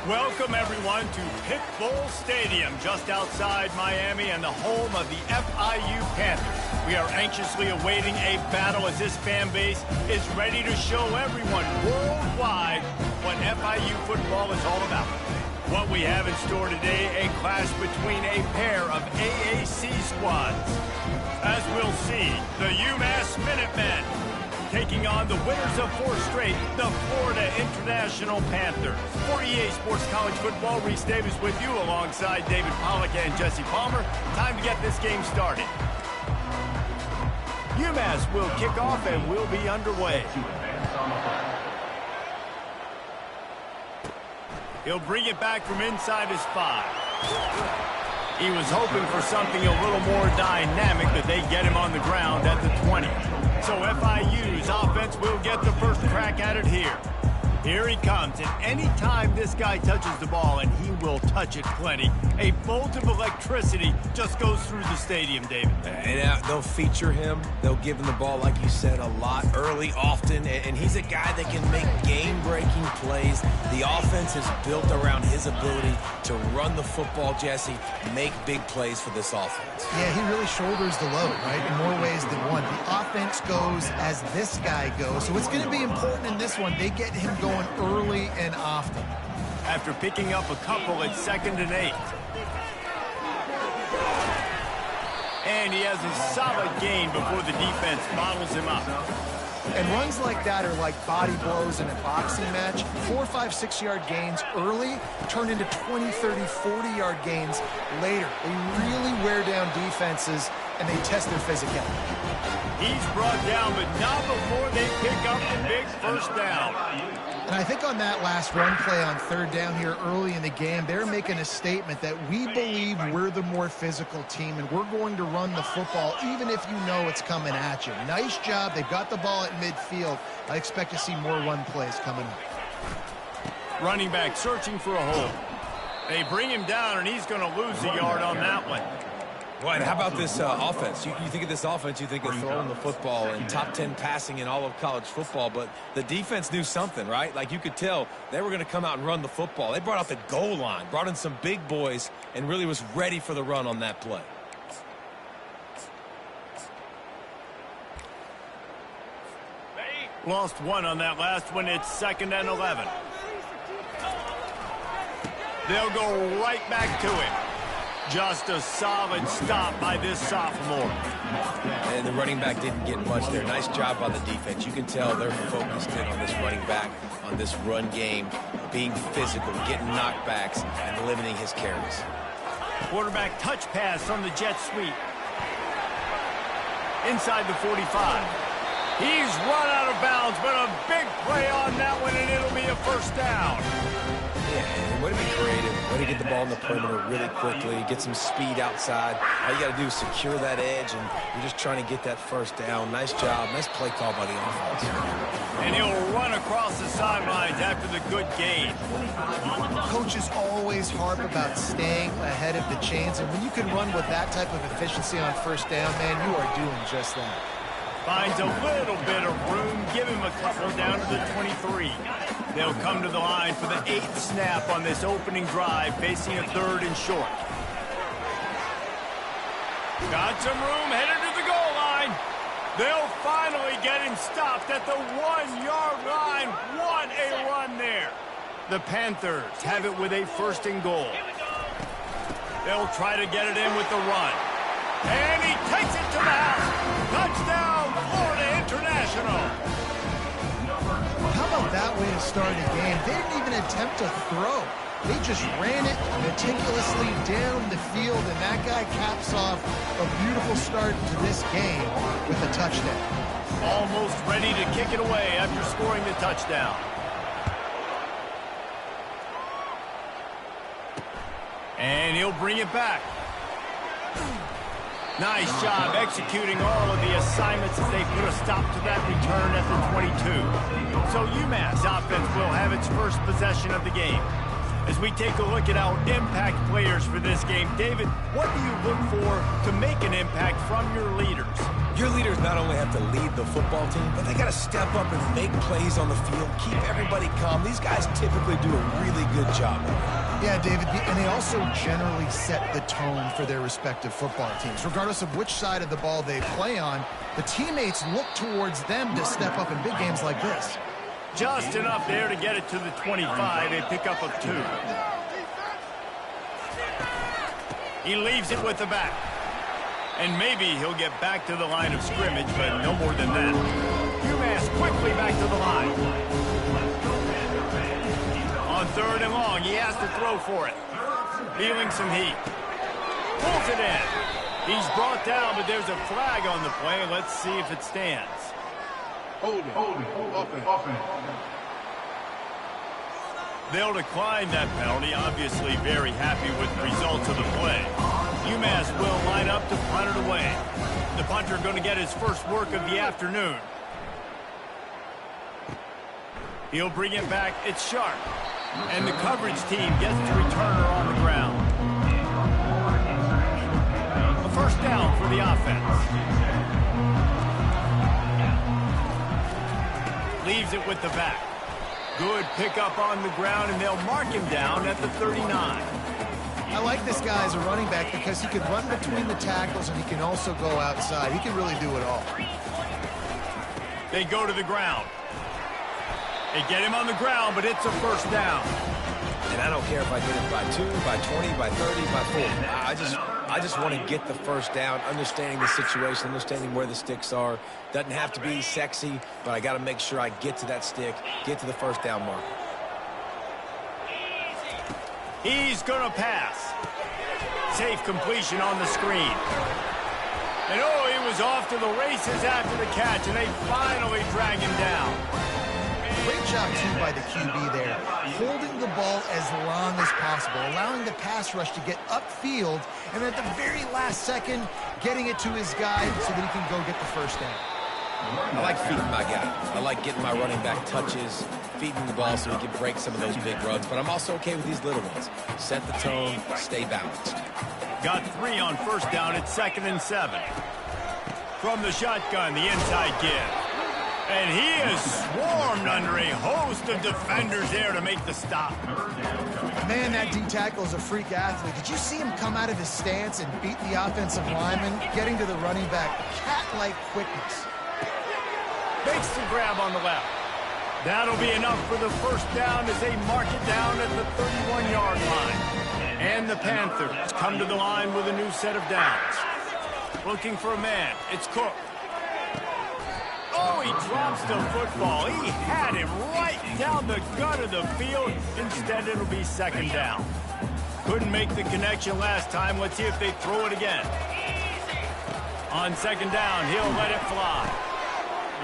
Welcome, everyone, to Pitbull Stadium, just outside Miami and the home of the FIU Panthers. We are anxiously awaiting a battle as this fan base is ready to show everyone worldwide what FIU football is all about. What we have in store today, a clash between a pair of AAC squads. As we'll see, the UMass Minutemen taking on the winners of 4 straight, the Florida International Panthers. For EA Sports College Football, Reese Davis with you alongside David Pollack and Jesse Palmer. Time to get this game started. UMass will kick off and will be underway. He'll bring it back from inside his 5. He was hoping for something a little more dynamic, but they get him on the ground at the 20. So FIU's offense will get the first crack at it here. Here he comes, and any time this guy touches the ball, and he will touch it plenty, a bolt of electricity just goes through the stadium, David. And they'll feature him. They'll give him the ball, like you said, a lot, early, often, and he's a guy that can make game-breaking plays. The offense is built around his ability to run the football, Jesse, make big plays for this offense. Yeah, he really shoulders the load, right, in more ways than one. The offense goes as this guy goes, so it's going to be important in this one. They get him going early and often. After picking up a couple at 2nd and 8. And he has a solid gain before the defense bottles him up. And runs like that are like body blows in a boxing match. 4, 5, 6-yard gains early turn into 20, 30, 40-yard gains later. They really wear down defenses, and they test their physicality. He's brought down, but not before they pick up the big first down. And I think on that last run play on 3rd down here early in the game, they're making a statement that we believe we're the more physical team, and we're going to run the football even if you know it's coming at you. Nice job. They've got the ball at midfield. I expect to see more run plays coming up. Running back searching for a hole. They bring him down, and he's going to lose a yard on that one. Well, and how about this offense? You think of this offense, you think of throwing the football and top 10 passing in all of college football, but the defense knew something, right? Like you could tell they were going to come out and run the football. They brought out the goal line, brought in some big boys, and really was ready for the run on that play. Lost 1 on that last one. It's 2nd and 11. They'll go right back to it. Just a solid stop by this sophomore. And the running back didn't get much there. Nice job by the defense. You can tell they're focused in on this running back, on this run game, being physical, getting knockbacks, and limiting his carries. Quarterback touch pass from the jet sweep. Inside the 45. He's run out of bounds, but a big play on that one, and it'll be a first down. Yeah, way to be creative, way to get the ball in the perimeter really quickly, get some speed outside. All you got to do is secure that edge, and you're just trying to get that first down. Nice job, nice play call by the offense. And he'll run across the sidelines after the good gain. Coaches always harp about staying ahead of the chains, and when you can run with that type of efficiency on first down, man, you are doing just that. Finds a little bit of room, give him a couple down to the 23. They'll come to the line for the 8th snap on this opening drive, facing a 3rd and short. Got some room, headed to the goal line. They'll finally get him stopped at the 1-yard line. What a run there. The Panthers have it with a 1st and goal. They'll try to get it in with the run. And he takes it to the house. Touchdown, Florida International. How about that way to start a game? They didn't even attempt to throw. They just ran it meticulously down the field, and that guy caps off a beautiful start to this game with a touchdown. Almost ready to kick it away after scoring the touchdown. And he'll bring it back. Nice job executing all of the assignments as they put a stop to that return at the 22. So UMass offense will have its first possession of the game. As we take a look at our impact players for this game, David, what do you look for to make an impact from your leaders? Your leaders not only have to lead the football team, but they got to step up and make plays on the field, keep everybody calm. These guys typically do a really good job. Yeah, David, and they also generally set the tone for their respective football teams. Regardless of which side of the ball they play on, the teammates look towards them to step up in big games like this. Just enough there to get it to the 25, a pickup of 2. He leaves it with the back. And maybe he'll get back to the line of scrimmage, but no more than that. UMass quickly back to the line. On 3rd and long, he has to throw for it. Feeling some heat. Pulls it in. He's brought down, but there's a flag on the play. Let's see if it stands. Hold it. They'll decline that penalty. Obviously very happy with the results of the play. UMass will line up to punt it away. The punter going to get his first work of the afternoon. He'll bring it back. It's Sharp. And the coverage team gets the returner on the ground. A first down for the offense. Leaves it with the back. Good pickup on the ground, and they'll mark him down at the 39. I like this guy as a running back because he can run between the tackles and he can also go outside. He can really do it all. They go to the ground. They get him on the ground, but it's a first down. And I don't care if I get it by 2, by 20, by 30, by 40. I just want to get the first down, understanding the situation, understanding where the sticks are. Doesn't have to be sexy, but I got to make sure I get to that stick, get to the first down mark. He's going to pass. Safe completion on the screen. And oh, he was off to the races after the catch, and they finally drag him down. Great job, too, by the QB there, holding the ball as long as possible, allowing the pass rush to get upfield, and at the very last second, getting it to his guy so that he can go get the first down. I like feeding my guy. I like getting my running back touches, feeding the ball so he can break some of those big runs, but I'm also okay with these little ones. Set the tone, stay balanced. Got 3 on first down at 2nd and 7. From the shotgun, the inside give. And he is swarmed under a host of defenders there to make the stop. Man, that D tackle is a freak athlete. Did you see him come out of his stance and beat the offensive lineman, getting to the running back? Cat-like quickness. Makes the grab on the left. That'll be enough for the first down as they mark it down at the 31-yard line. And the Panthers come to the line with a new set of downs. Looking for a man. It's Cook. Oh, he drops the football. He had him right down the gut of the field. Instead, it'll be 2nd down. Couldn't make the connection last time. Let's see if they throw it again. On 2nd down, he'll let it fly.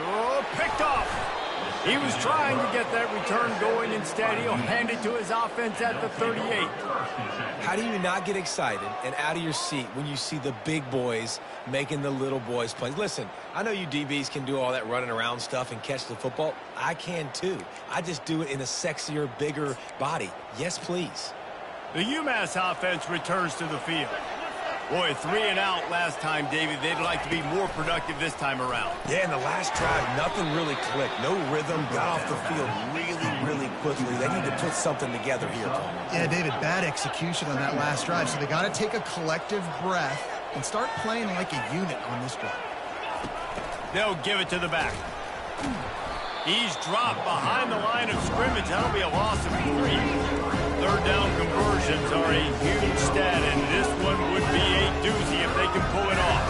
Oh, picked off. He was trying to get that return going. Instead, he'll hand it to his offense at the 38. How do you not get excited and out of your seat when you see the big boys making the little boys play? Listen, I know you DBs can do all that running around stuff and catch the football. I can too. I just do it in a sexier, bigger body. Yes, please. The UMass offense returns to the field. Boy, 3 and out last time, David. They'd like to be more productive this time around. Yeah, in the last drive, nothing really clicked. No rhythm, got off the field really quickly. They need to put something together here, Paul. Yeah, David, bad execution on that last drive, so they got to take a collective breath and start playing like a unit on this drive. They'll give it to the back. He's dropped behind the line of scrimmage. That'll be a loss of 3. 3rd down conversions are a huge stat, and this one would be a doozy if they can pull it off.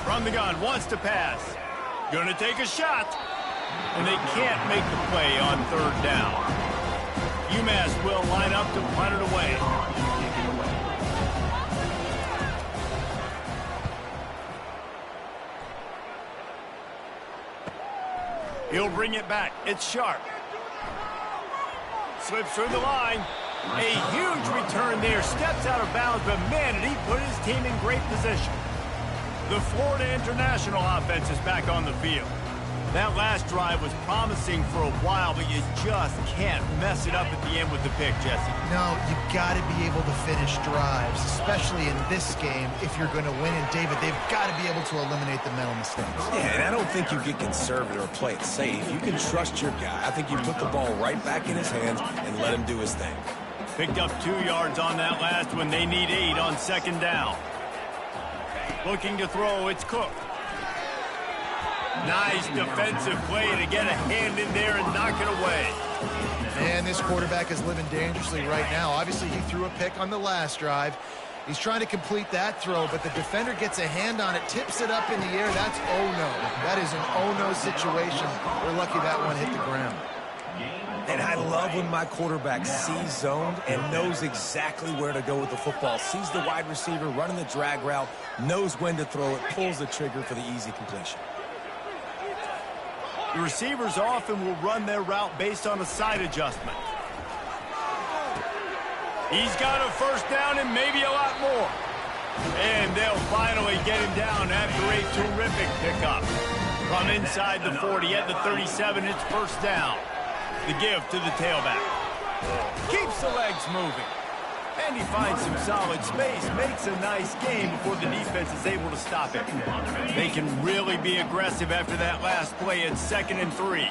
From the gun, wants to pass. Gonna take a shot. And they can't make the play on 3rd down. UMass will line up to punt it away. He'll bring it back. It's Sharp. Slips through the line. A huge return there. Steps out of bounds, but man, did he put his team in great position. The Florida International offense is back on the field. That last drive was promising for a while, but you just can't mess it up at the end with the pick, Jesse. No, you got to be able to finish drives, especially in this game if you're going to win. And, David, they've got to be able to eliminate the mental mistakes. Yeah, and I don't think you get conservative or play it safe. You can trust your guy. I think you put the ball right back in his hands and let him do his thing. Picked up 2 yards on that last one. They need 8 on second down. Looking to throw, it's Cook. Nice defensive play to get a hand in there and knock it away. And this quarterback is living dangerously right now. Obviously, he threw a pick on the last drive. He's trying to complete that throw, but the defender gets a hand on it, tips it up in the air. That's oh-no. That is an oh-no situation. We're lucky that one hit the ground. And I love when my quarterback sees zoned and knows exactly where to go with the football. Sees the wide receiver running the drag route, knows when to throw it, pulls the trigger for the easy completion. The receivers often will run their route based on a side adjustment. He's got a first down and maybe a lot more. And they'll finally get him down after a terrific pickup. From inside the 40 at the 37, it's first down. The give to the tailback. Keeps the legs moving. And he finds some solid space, makes a nice game before the defense is able to stop it. They can really be aggressive after that last play at 2nd and 3.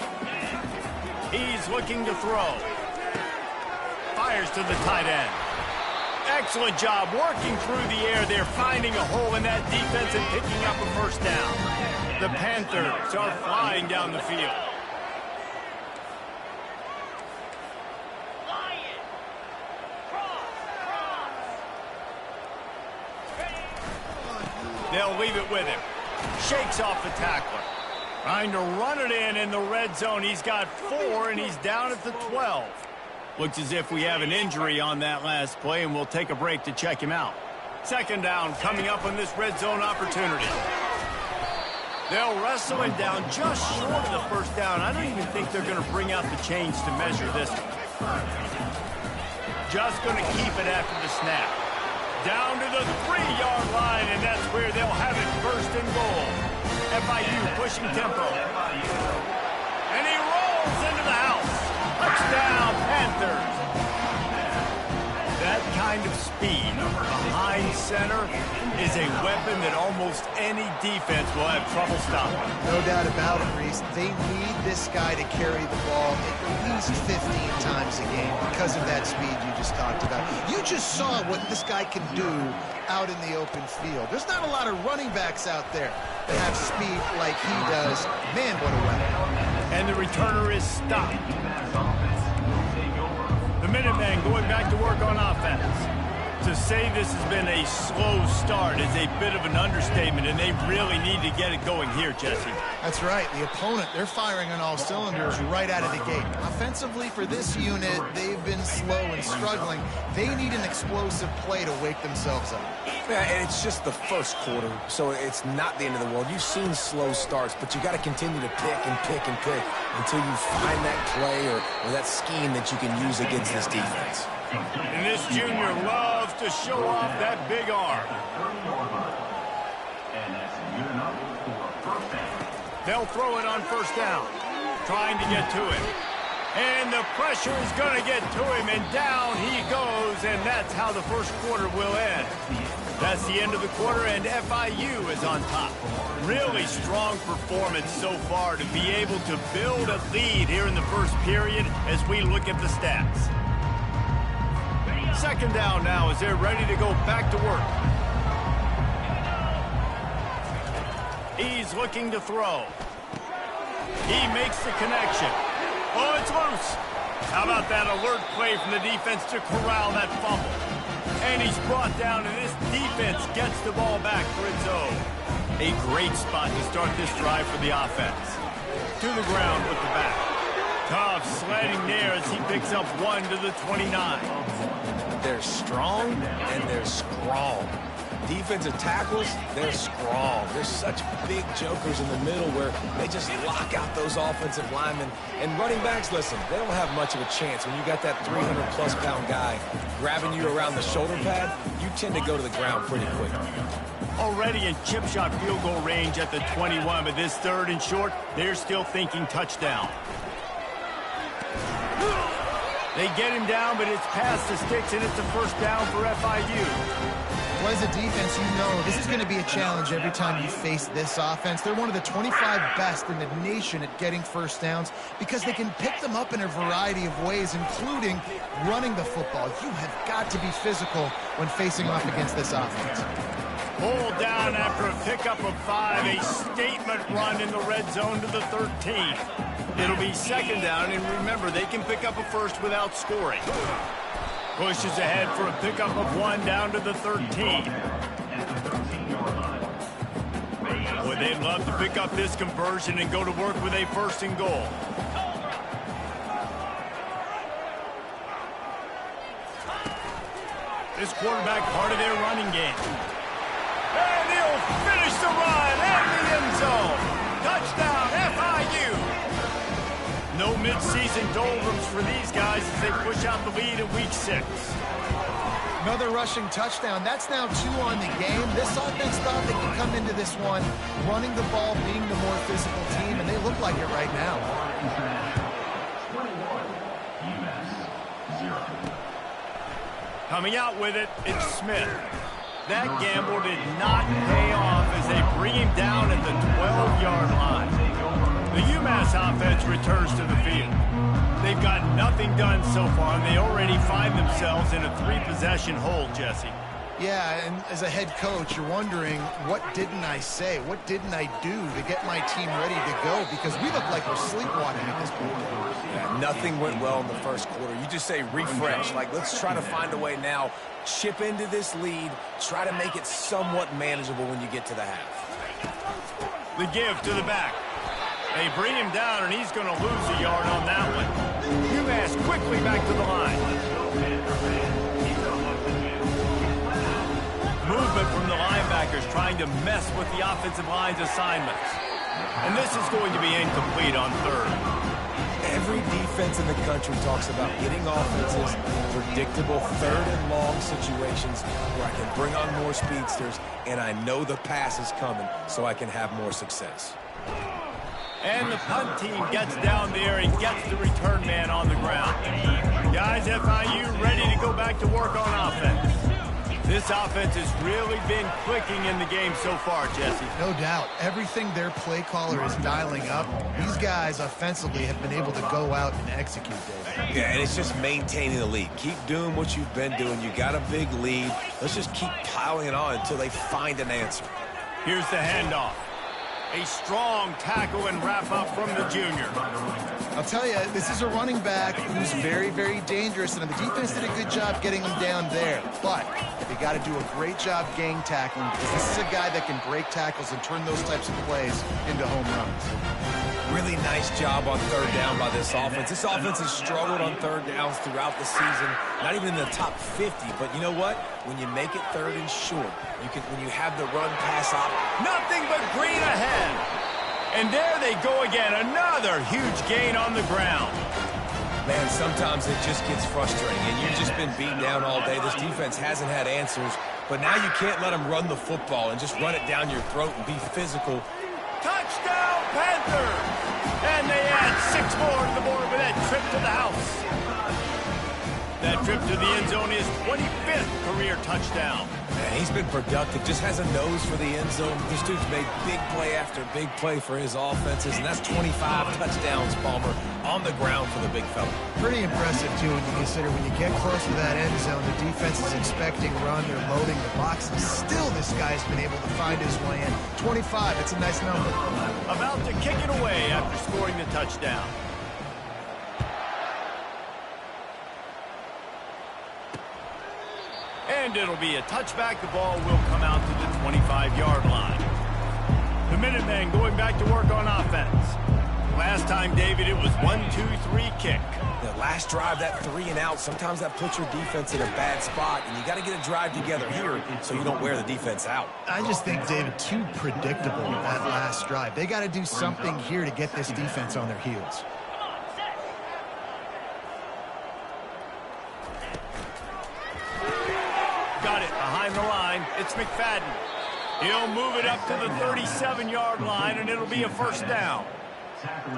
He's looking to throw. Fires to the tight end. Excellent job working through the air there, finding a hole in that defense and picking up a first down. The Panthers are flying down the field. They'll leave it with him. Shakes off the tackler. Trying to run it in the red zone. He's got 4, and he's down at the 12. Looks as if we have an injury on that last play, and we'll take a break to check him out. Second down coming up on this red zone opportunity. They'll wrestle him down just short of the first down. I don't even think they're going to bring out the chains to measure this one. Just going to keep it after the snap. Down to the 3-yard line, and that's where they'll have it first and goal. FIU pushing tempo. And he rolls into the house. Touchdown, Panthers. That kind of speed behind center is a weapon that almost any defense will have trouble stopping. No doubt about it, Reese. They need this guy to carry the ball at least 15 times a game because of that speed you just talked about. You just saw what this guy can do out in the open field. There's not a lot of running backs out there that have speed like he does. Man, what a weapon. And the returner is stopped. The Minutemen going back to work on offense. To say this has been a slow start is a bit of an understatement, and they really need to get it going here, Jesse. That's right. The opponent, they're firing on all cylinders right out of the gate. Offensively, for this unit, they've been slow and struggling. They need an explosive play to wake themselves up. Yeah, and it's just the first quarter, so it's not the end of the world. You've seen slow starts, but you got to continue to pick and pick and pick until you find that play or that scheme that you can use against this defense. And this junior loves to show off that big arm. They'll throw it on first down, trying to get to him. And the pressure is going to get to him, and down he goes, and that's how the first quarter will end. That's the end of the quarter, and FIU is on top. Really strong performance so far to be able to build a lead here in the first period as we look at the stats. Second down now as they're ready to go back to work. He's looking to throw. He makes the connection. Oh, it's loose. How about that alert play from the defense to corral that fumble? And he's brought down, and this defense gets the ball back for its own. A great spot to start this drive for the offense. To the ground with the back. Tough sledding there as he picks up 1 to the 29. They're strong and they're strong. defensive tackles, they're strong. They're such big jokers in the middle where they just lock out those offensive linemen. And running backs, listen, they don't have much of a chance. When you got that 300-plus pound guy grabbing you around the shoulder pad, you tend to go to the ground pretty quick. Already in chip shot field goal range at the 21, but this 3rd and short, they're still thinking touchdown. They get him down, but it's past the sticks, and it's a first down for FIU. Well, as a defense, you know this is going to be a challenge every time you face this offense. They're one of the 25 best in the nation at getting first downs because they can pick them up in a variety of ways, including running the football. You have got to be physical when facing off against this offense. Pulled down after a pickup of 5, a statement run in the red zone to the 13. It'll be 2nd down, and remember, they can pick up a first without scoring. Pushes ahead for a pickup of 1 down to the 13. Boy, they'd love to pick up this conversion and go to work with a 1st and goal. This quarterback part of their running game. And he'll finish the run and the end zone. Touchdown, FIU. No midseason doldrums for these guys as they push out the lead in week 6. Another rushing touchdown. That's now 2 on the game. This offense thought they could come into this one running the ball, being the more physical team, and they look like it right now. 21, UMass, 0. Coming out with it, it's Smith. That gamble did not pay off as they bring him down at the 12-yard line. The UMass offense returns to the field. They've got nothing done so far, and they already find themselves in a 3-possession hole, Jesse. Yeah, and as a head coach, you're wondering, what didn't I say? What didn't I do to get my team ready to go? Because we look like we're sleepwalking at this point. Yeah, nothing went well in the first quarter. You just say refresh. Like, let's try to find a way now. Chip into this lead. Try to make it somewhat manageable when you get to the half. The give to the back. They bring him down, and he's going to lose a yard on that one. UMass quickly back to the line. Movement from the linebackers trying to mess with the offensive line's assignments. And this is going to be incomplete on 3rd. Every defense in the country talks about getting offenses predictable 3rd and long situations where I can bring on more speedsters, and I know the pass is coming so I can have more success. And the punt team gets down there and gets the return man on the ground. Guys, FIU ready to go back to work on offense. This offense has really been clicking in the game so far, Jesse. No doubt. Everything their play caller is dialing up, these guys offensively have been able to go out and execute, Dave. Yeah, and it's just maintaining the lead. Keep doing what you've been doing. You got a big lead. Let's just keep piling it on until they find an answer. Here's the handoff. A strong tackle and wrap-up from the junior. I'll tell you, this is a running back who's very, very dangerous, and the defense did a good job getting him down there. But they got to do a great job gang tackling because this is a guy that can break tackles and turn those types of plays into home runs. Really nice job on 3rd down by this offense. This offense has struggled on 3rd downs throughout the season. Not even in the top 50, but you know what? When you make it 3rd and short, when you have the run pass op, nothing but green ahead. And there they go again, another huge gain on the ground. Man, sometimes it just gets frustrating, and you've just been beaten down all day. This defense hasn't had answers, but now you can't let them run the football and just run it down your throat and be physical. Touchdown, Panthers! And they add 6 more to the board with that trip to the house. That trip to the end zone is 25th career touchdown. Man, he's been productive, just has a nose for the end zone. This dude's made big play after big play for his offenses, and that's 25 touchdowns, Palmer, on the ground for the big fella. Pretty impressive, too, when you consider when you get close to that end zone, the defense is expecting run, they're loading the box, and still this guy's been able to find his way in. 25, that's a nice number. About to kick it away after scoring the touchdown. And it'll be a touchback. The ball will come out to the 25-yard line. The Minutemen going back to work on offense. Last time, David, it was 1-2-3 kick. The last drive, that 3 and out, sometimes that puts your defense in a bad spot, and you got to get a drive together here so you don't wear the defense out. I just think, David, too predictable that last drive. They got to do something here to get this defense on their heels. Got it behind the line. It's McFadden. He'll move it up to the 37-yard line, and it'll be a first down.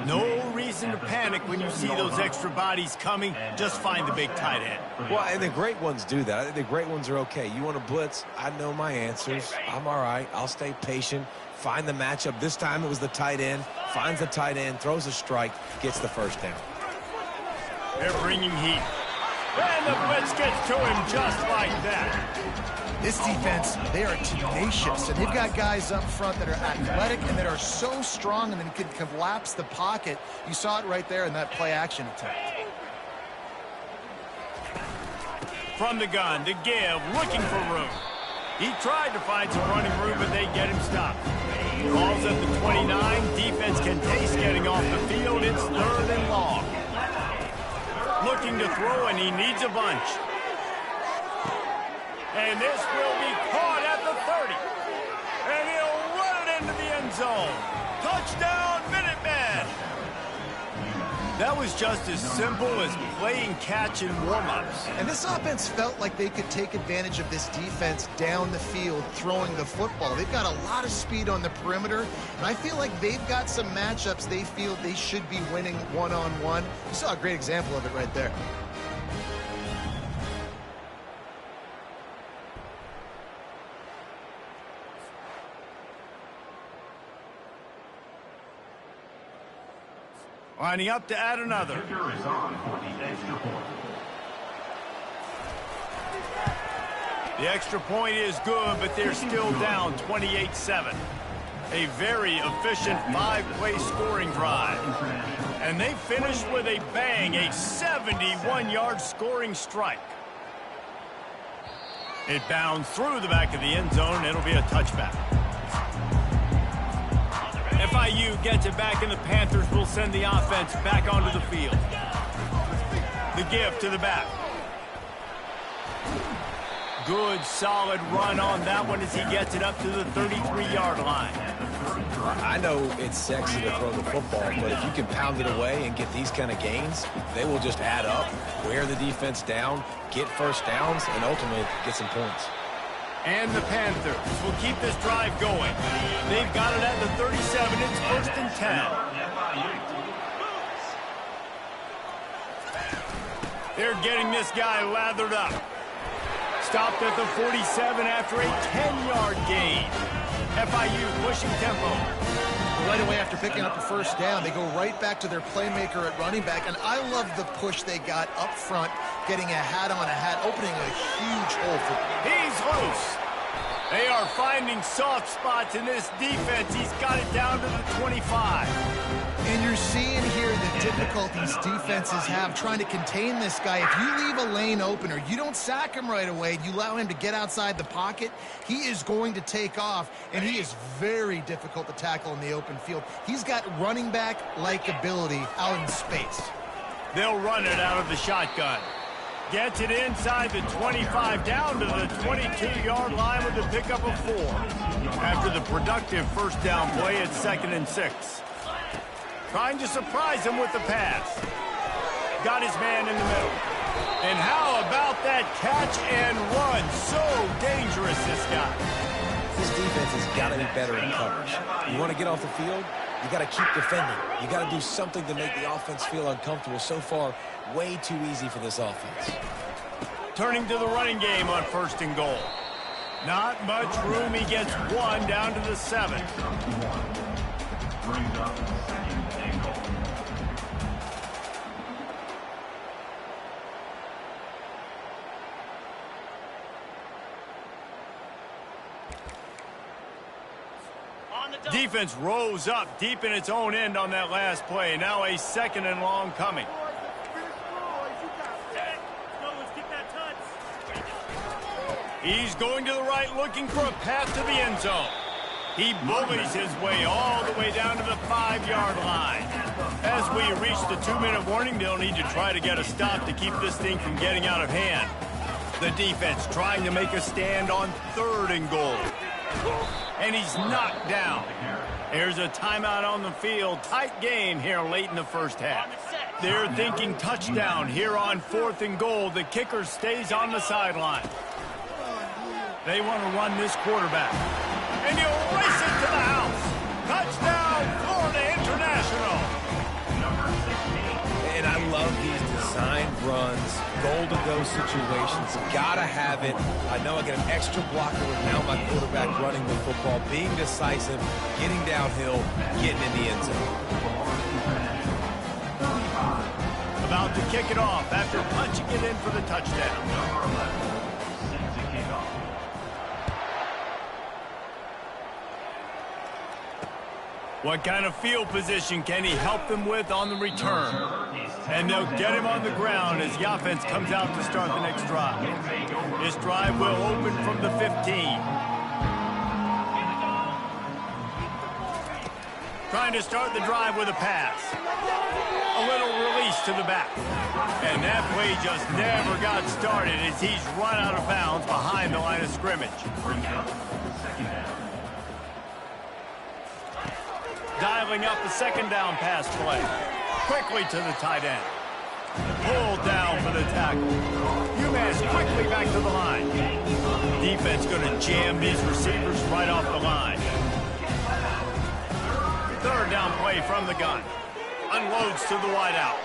No reason to panic when you see those extra bodies coming. Just find the big tight end. Well, and the great ones do that. I think the great ones are okay. You want to blitz? I know my answers. I'm all right. I'll stay patient. Find the matchup. This time it was the tight end. Finds the tight end, throws a strike, gets the first down. They're bringing heat. And the blitz gets to him just like that. This defense, they are tenacious, and they've got guys up front that are athletic and that are so strong and then can collapse the pocket. You saw it right there in that play-action attempt. From the gun to give, looking for room. He tried to find some running room, but they get him stopped. Ball's at the 29. Defense can taste getting off the field. It's 3rd and long. Looking to throw, and he needs a bunch. And this will be caught at the 30. And he'll run it into the end zone. Touchdown, Minutemen! That was just as simple as playing catch in warm-ups. And this offense felt like they could take advantage of this defense down the field throwing the football. They've got a lot of speed on the perimeter, and I feel like they've got some matchups they feel they should be winning one-on-one. You saw a great example of it right there. Lining up to add another. Kicker is on for the extra point. The extra point is good, but they're still down 28-7. A very efficient 5-play scoring drive. And they finished with a bang, a 71-yard scoring strike. It bounds through the back of the end zone, and it'll be a touchback. FIU gets it back, and the Panthers will send the offense back onto the field. The give to the back. Good, solid run on that one as he gets it up to the 33-yard line. I know it's sexy to throw the football, but if you can pound it away and get these kind of gains, they will just add up, wear the defense down, get first downs, and ultimately get some points. And the Panthers will keep this drive going. They've got it at the 37. It's 1st and 10. They're getting this guy lathered up. Stopped at the 47 after a 10-yard gain. FIU pushing tempo. Right away after picking up a first down, they go right back to their playmaker at running back, and I love the push they got up front, getting a hat on a hat, opening a huge hole for them. He's loose. They are finding soft spots in this defense. He's got it down to the 25. And you're seeing here the difficulties defenses have trying to contain this guy. If you leave a lane open or you don't sack him right away, you allow him to get outside the pocket, he is going to take off, and he is very difficult to tackle in the open field. He's got running back-like ability out in space. They'll run it out of the shotgun. Gets it inside the 25, down to the 22-yard line with a pickup of 4. After the productive first down play, it's 2nd and 6. Trying to surprise him with the pass. Got his man in the middle. And how about that catch and run? So dangerous, this guy. This defense has got to be better in coverage. You want to get off the field, you got to keep defending. You got to do something to make the offense feel uncomfortable. So far, way too easy for this offense. Turning to the running game on 1st and goal. Not much room. He gets 1 down to the 7. Brings up 2nd and goal. Defense rose up deep in its own end on that last play. Now a 2nd and long coming. He's going to the right, looking for a path to the end zone. He bullies his way all the way down to the 5-yard line. As we reach the 2-minute warning, they'll need to try to get a stop to keep this thing from getting out of hand. The defense trying to make a stand on 3rd and goal. And he's knocked down. There's a timeout on the field. Tight game here late in the first half. They're thinking touchdown here on 4th and goal. The kicker stays on the sideline. They want to run this quarterback. And he'll race it to the house. Touchdown, Florida International. And I love these design runs, goal-to-go situations. Gotta have it. I know I get an extra blocker with now my quarterback running the football, being decisive, getting downhill, getting in the end zone. About to kick it off after punching it in for the touchdown. What kind of field position can he help them with on the return? And they'll get him on the ground as the offense comes out to start the next drive. This drive will open from the 15. Trying to start the drive with a pass. A little release to the back. And that play just never got started as he's run out of bounds behind the line of scrimmage. Dialing up the 2nd down pass play. Quickly to the tight end. Pulled down for the tackle. UMass quickly back to the line. Defense going to jam these receivers right off the line. 3rd down play from the gun. Unloads to the wideout.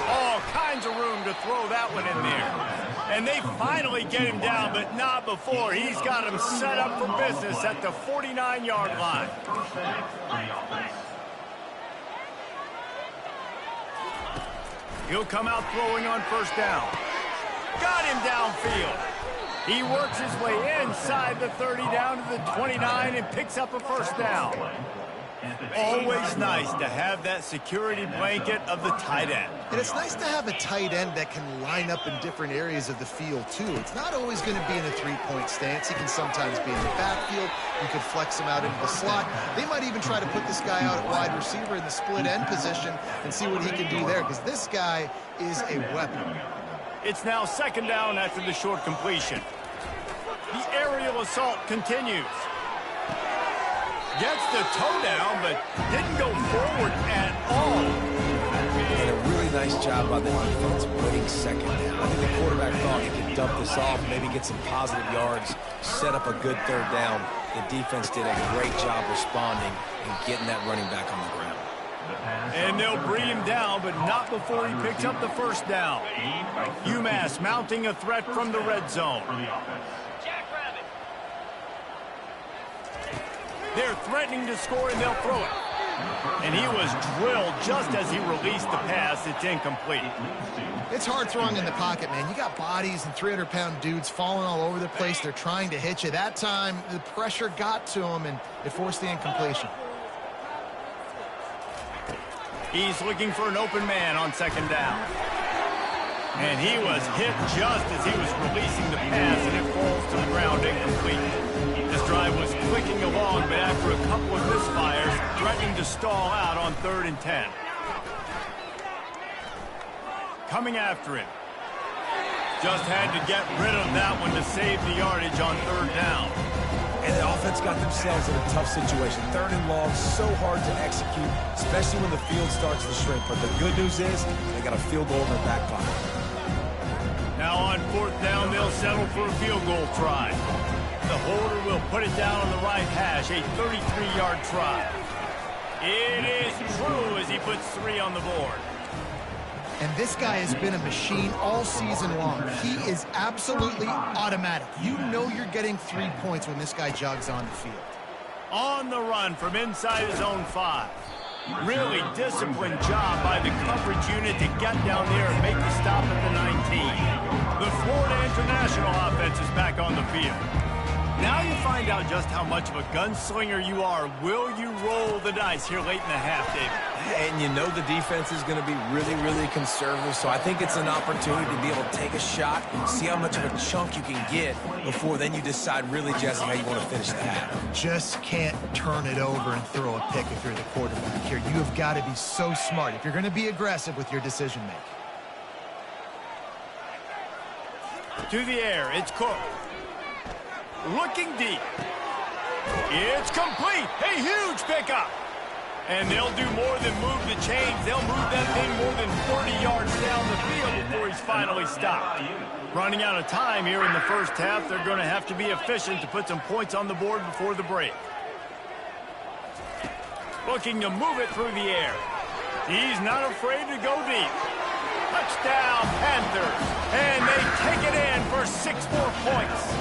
All kinds of room to throw that one in there. And they finally get him down, but not before. He's got him set up for business at the 49-yard line. He'll come out throwing on 1st down. Got him downfield. He works his way inside the 30 down to the 29 and picks up a 1st down. Always nice to have that security blanket of the tight end. And it's nice to have a tight end that can line up in different areas of the field, too. It's not always going to be in a 3-point stance. He can sometimes be in the backfield. You could flex him out into the slot. They might even try to put this guy out at wide receiver in the split end position and see what he can do there, because this guy is a weapon. It's now 2nd down after the short completion. The aerial assault continues. Gets the toe down, but didn't go forward at all. And a really nice job by the defense winning 2nd down. I think the quarterback thought he could dump this off, maybe get some positive yards, set up a good 3rd down. The defense did a great job responding and getting that running back on the ground. And they'll bring him down, but not before he picks up the 1st down. UMass mounting a threat from the red zone. They're threatening to score, and they'll throw it. And he was drilled just as he released the pass. It's incomplete. It's hard throwing in the pocket, man. You got bodies and 300-pound dudes falling all over the place. They're trying to hit you. That time, the pressure got to him, and it forced the incompletion. He's looking for an open man on 2nd down. And he was hit just as he was releasing the pass, and it falls to the ground incomplete. This drive was clicking along, but after a couple of misfires, threatening to stall out on 3rd and 10. Coming after him. Just had to get rid of that one to save the yardage on 3rd down. And the offense got themselves in a tough situation. 3rd and long, so hard to execute, especially when the field starts to shrink. But the good news is they got a field goal in their back pocket. Now on 4th down, they'll settle for a field goal try. The holder will put it down on the right hash, a 33-yard try. It is true as he puts 3 on the board. And this guy has been a machine all season long. He is absolutely automatic. You know you're getting 3 points when this guy jogs on the field. On the run from inside his own 5. Really disciplined job by the coverage unit to get down there and make the stop at the 19. The Florida International offense is back on the field. Now you find out just how much of a gunslinger you are. Will you roll the dice here late in the half, David? And you know the defense is going to be really, really conservative, so I think it's an opportunity to be able to take a shot, see how much of a chunk you can get before then you decide really, Jesse, how you want to finish the half. Just can't turn it over and throw a pick if you're the quarterback here. You have got to be so smart if you're going to be aggressive with your decision-making. To the air, it's Cook. Looking deep. It's complete. A huge pickup. And they'll do more than move the chains. They'll move that thing more than 40 yards down the field before he's finally stopped. Running out of time here in the first half, they're going to have to be efficient to put some points on the board before the break. Looking to move it through the air. He's not afraid to go deep. Touchdown, Panthers. And they take it in for 6 more points.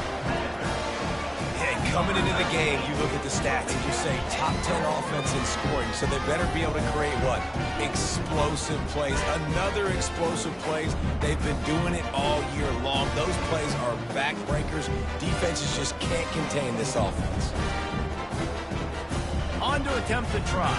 And coming into the game, you look at the stats and you say top 10 offense in scoring, so they better be able to create what? Explosive plays. Another explosive plays. They've been doing it all year long. Those plays are backbreakers. Defenses just can't contain this offense. On to attempt the try.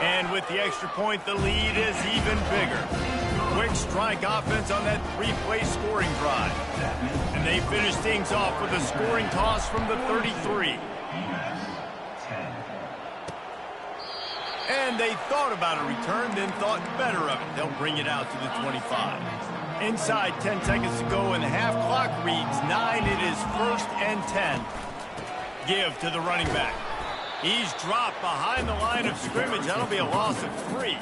And with the extra point, the lead is even bigger. Quick strike offense on that 3-play scoring drive. And they finish things off with a scoring toss from the 33. And they thought about a return, then thought better of it. They'll bring it out to the 25. Inside 10 seconds to go, and the half clock reads 9. It is 1st and 10. Give to the running back. He's dropped behind the line of scrimmage. That'll be a loss of 3.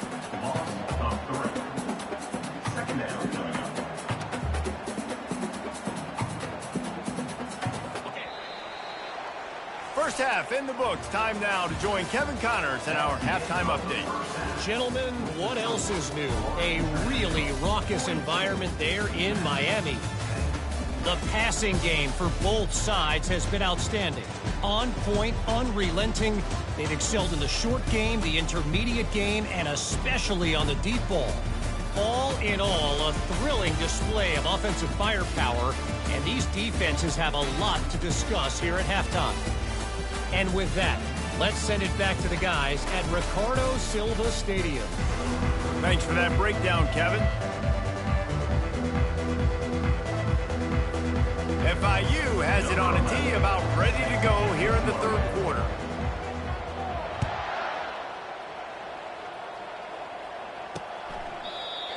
First half in the books. Time now to join Kevin Connors in our halftime update. Gentlemen, what else is new? A really raucous environment there in Miami. The passing game for both sides has been outstanding. On point, unrelenting. They've excelled in the short game, the intermediate game, and especially on the deep ball. All in all, a thrilling display of offensive firepower, and these defenses have a lot to discuss here at halftime. And with that, let's send it back to the guys at Ricardo Silva Stadium. Thanks for that breakdown, Kevin. FIU has it on a tee, about ready to go here in the third quarter.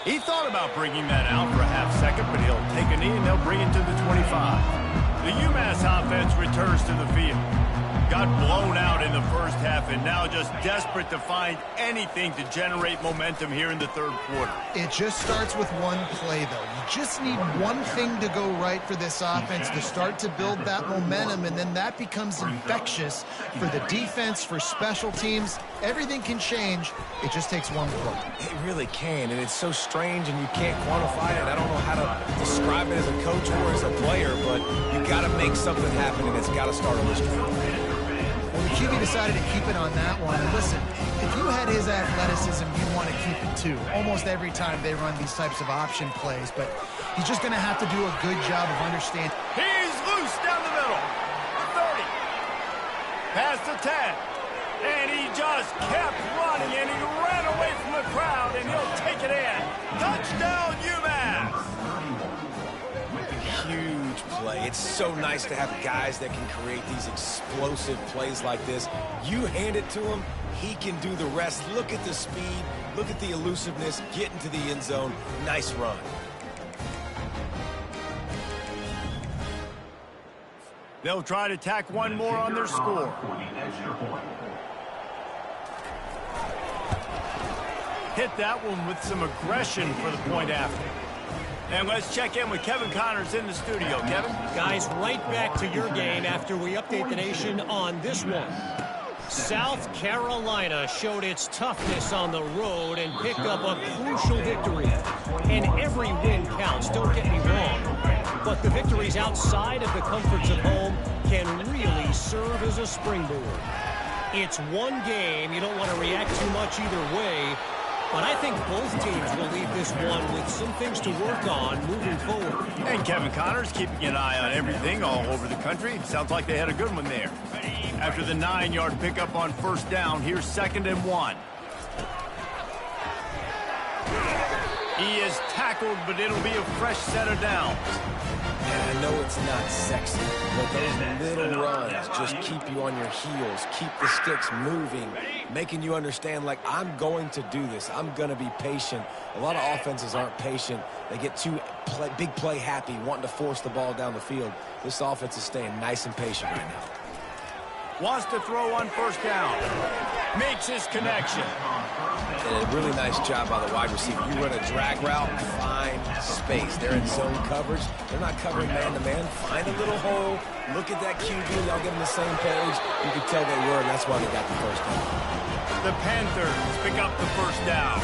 He thought about bringing that out for a half second, but he'll take a knee and they'll bring it to the 25. The UMass offense returns to the field. Got blown out in the first half and now just desperate to find anything to generate momentum here in the third quarter. It just starts with one play, though. You just need one thing to go right for this offense to start to build that momentum, and then that becomes infectious for the defense, for special teams. Everything can change. It just takes one play. It really can, and it's so strange, and you can't quantify it. I don't know how to describe it as a coach or as a player, but you got to make something happen, and it's got to start on this drive. Well, the QB decided to keep it on that one. And listen, if you had his athleticism, you'd want to keep it too. Almost every time they run these types of option plays. But he's just going to have to do a good job of understanding. He's loose down the middle. 30. Past the 10. And he just kept running, and he ran away from the crowd, and he'll take it in. Touchdown, UMass! Huge play. It's so nice to have guys that can create these explosive plays like this. You hand it to him, he can do the rest. Look at the speed, look at the elusiveness, get into the end zone. Nice run. They'll try to tack one more on their score. Hit that one with some aggression for the point after. And let's check in with Kevin Connors in the studio. Kevin? Guys, right back to your game after we update the nation on this one. South Carolina showed its toughness on the road and picked up a crucial victory. And every win counts, don't get me wrong. But the victories outside of the comforts of home can really serve as a springboard. It's one game. You don't want to react too much either way. But I think both teams will leave this one with some things to work on moving forward. And Kevin Connors keeping an eye on everything all over the country. Sounds like they had a good one there. After the 9-yard pickup on first down, here's 2nd and 1. He is tackled, but it'll be a fresh set of downs. And I know it's not sexy, but those little runs just keep you on your heels, keep the sticks moving, making you understand, like, I'm going to do this. I'm going to be patient. A lot of offenses aren't patient. They get too big play happy, wanting to force the ball down the field. This offense is staying nice and patient right now. Wants to throw on first down. Makes his connection. And a really nice job by the wide receiver. You run a drag route, find space. They're in zone coverage. They're not covering man-to-man. Find a little hole. Look at that QB. Y'all get them the same page. You can tell they were, and that's why they got the first down. The Panthers pick up the first down.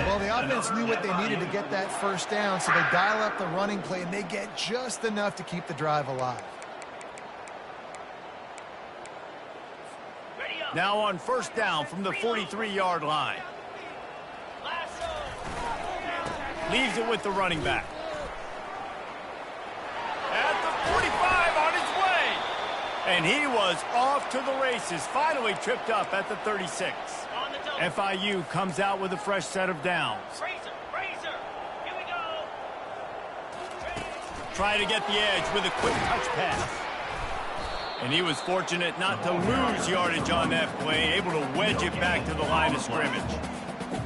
Well, the offense knew what they needed to get that first down, so they dial up the running play, and they get just enough to keep the drive alive. Now on first down from the 43-yard line. Leaves it with the running back. At the 45 on his way. And he was off to the races. Finally tripped up at the 36. FIU comes out with a fresh set of downs. Here we go. Try to get the edge with a quick touch pass. And he was fortunate not to lose yardage on that play, able to wedge it back to the line of scrimmage.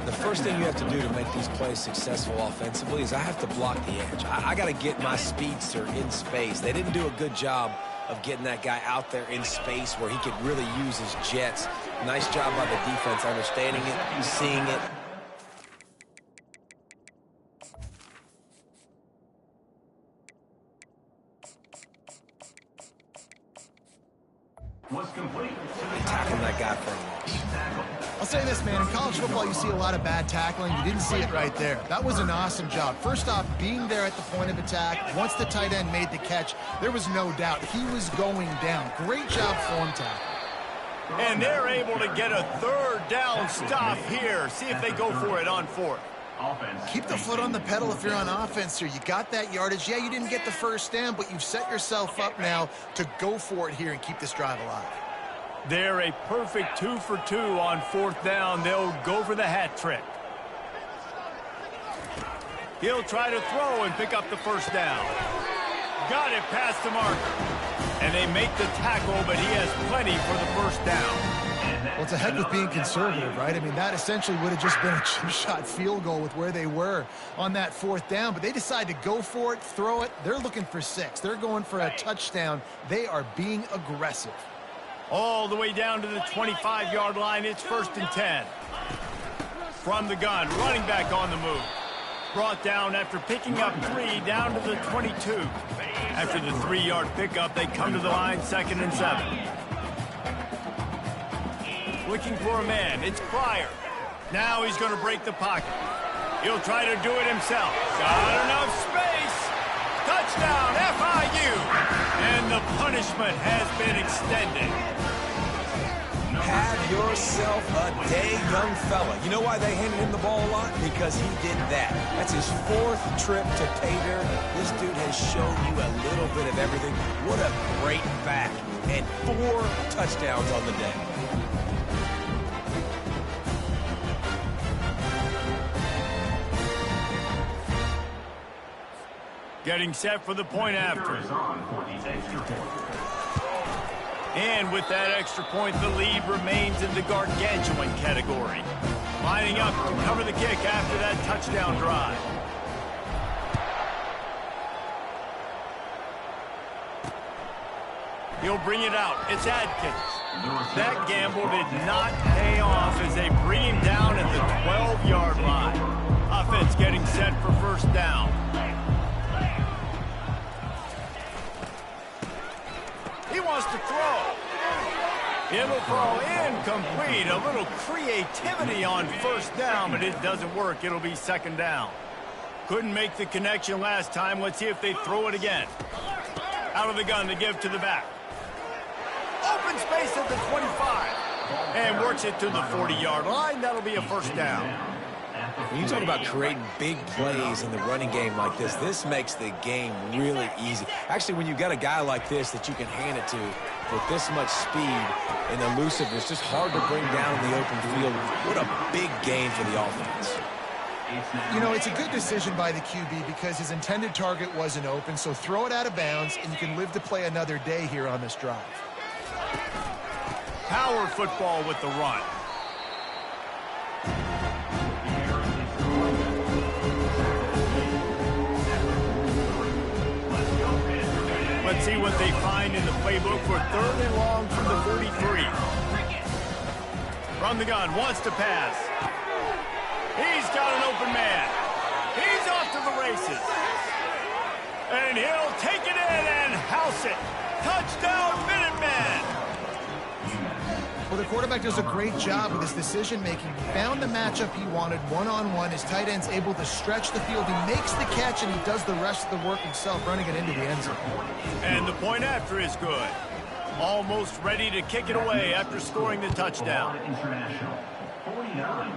The first thing you have to do to make these plays successful offensively is I have to block the edge. I got to get my speedster in space. They didn't do a good job of getting that guy out there in space where he could really use his jets. Nice job by the defense understanding it, seeing it. Was complete. Tackling that guy for a loss. I'll say this, man. In college football, you see a lot of bad tackling. You didn't see it right there. That was an awesome job. First off, being there at the point of attack. Once the tight end made the catch, there was no doubt he was going down. Great job form tackle. And they're able to get a third down stop here. See if they go for it on fourth. Keep the foot on the pedal if you're on offense here. You got that yardage. Yeah, you didn't get the first down, but you've set yourself up now to go for it here and keep this drive alive. They're a perfect 2 for 2 on fourth down. They'll go for the hat trick. He'll try to throw and pick up the first down. Got it past the marker. And they make the tackle, but he has plenty for the first down. Well, it's a heck with being conservative, right? I mean, that essentially would have just been a chip shot field goal with where they were on that fourth down. But they decide to go for it, throw it. They're looking for 6. They're going for a touchdown. They are being aggressive. All the way down to the 25-yard line. It's 1st and 10. From the gun, running back on the move. Brought down after picking up 3 down to the 22. After the 3-yard pickup, they come to the line 2nd and 7. Looking for a man. It's Pryor. Now he's going to break the pocket. He'll try to do it himself. Got enough space. Touchdown, FIU. And the punishment has been extended. Have yourself a day, young fella. You know why they handed him the ball a lot? Because he did that. That's his 4th trip to pay dirt. This dude has shown you a little bit of everything. What a great back. And 4 touchdowns on the day. Getting set for the point after. And with that extra point, the lead remains in the gargantuan category. Lining up to cover the kick after that touchdown drive. He'll bring it out. It's Adkins. That gamble did not pay off as they bring him down at the 12-yard line. Offense getting set for first down. He wants to throw. It'll fall incomplete. A little creativity on first down, but it doesn't work. It'll be second down. Couldn't make the connection last time. Let's see if they throw it again. Out of the gun to give to the back. Open space at the 25. And works it to the 40-yard line. That'll be a first down. When you talk about creating big plays in the running game like this makes the game really easy. Actually, when you've got a guy like this that you can hand it to with this much speed and elusiveness, just hard to bring down in the open field. What a big gain for the offense. You know, it's a good decision by the QB because his intended target wasn't open, so throw it out of bounds, and you can live to play another day here on this drive. Power football with the run. Let's see what they find in the playbook for third and long from the 43. From the gun, wants to pass. He's got an open man. He's off to the races. And he'll take it in and house it. Touchdown, Minuteman. Well, the quarterback does a great job with his decision-making. He found the matchup he wanted one-on-one. His tight end's able to stretch the field. He makes the catch, and he does the rest of the work himself, running it into the end zone. And the point after is good. Almost ready to kick it away after scoring the touchdown. International 49,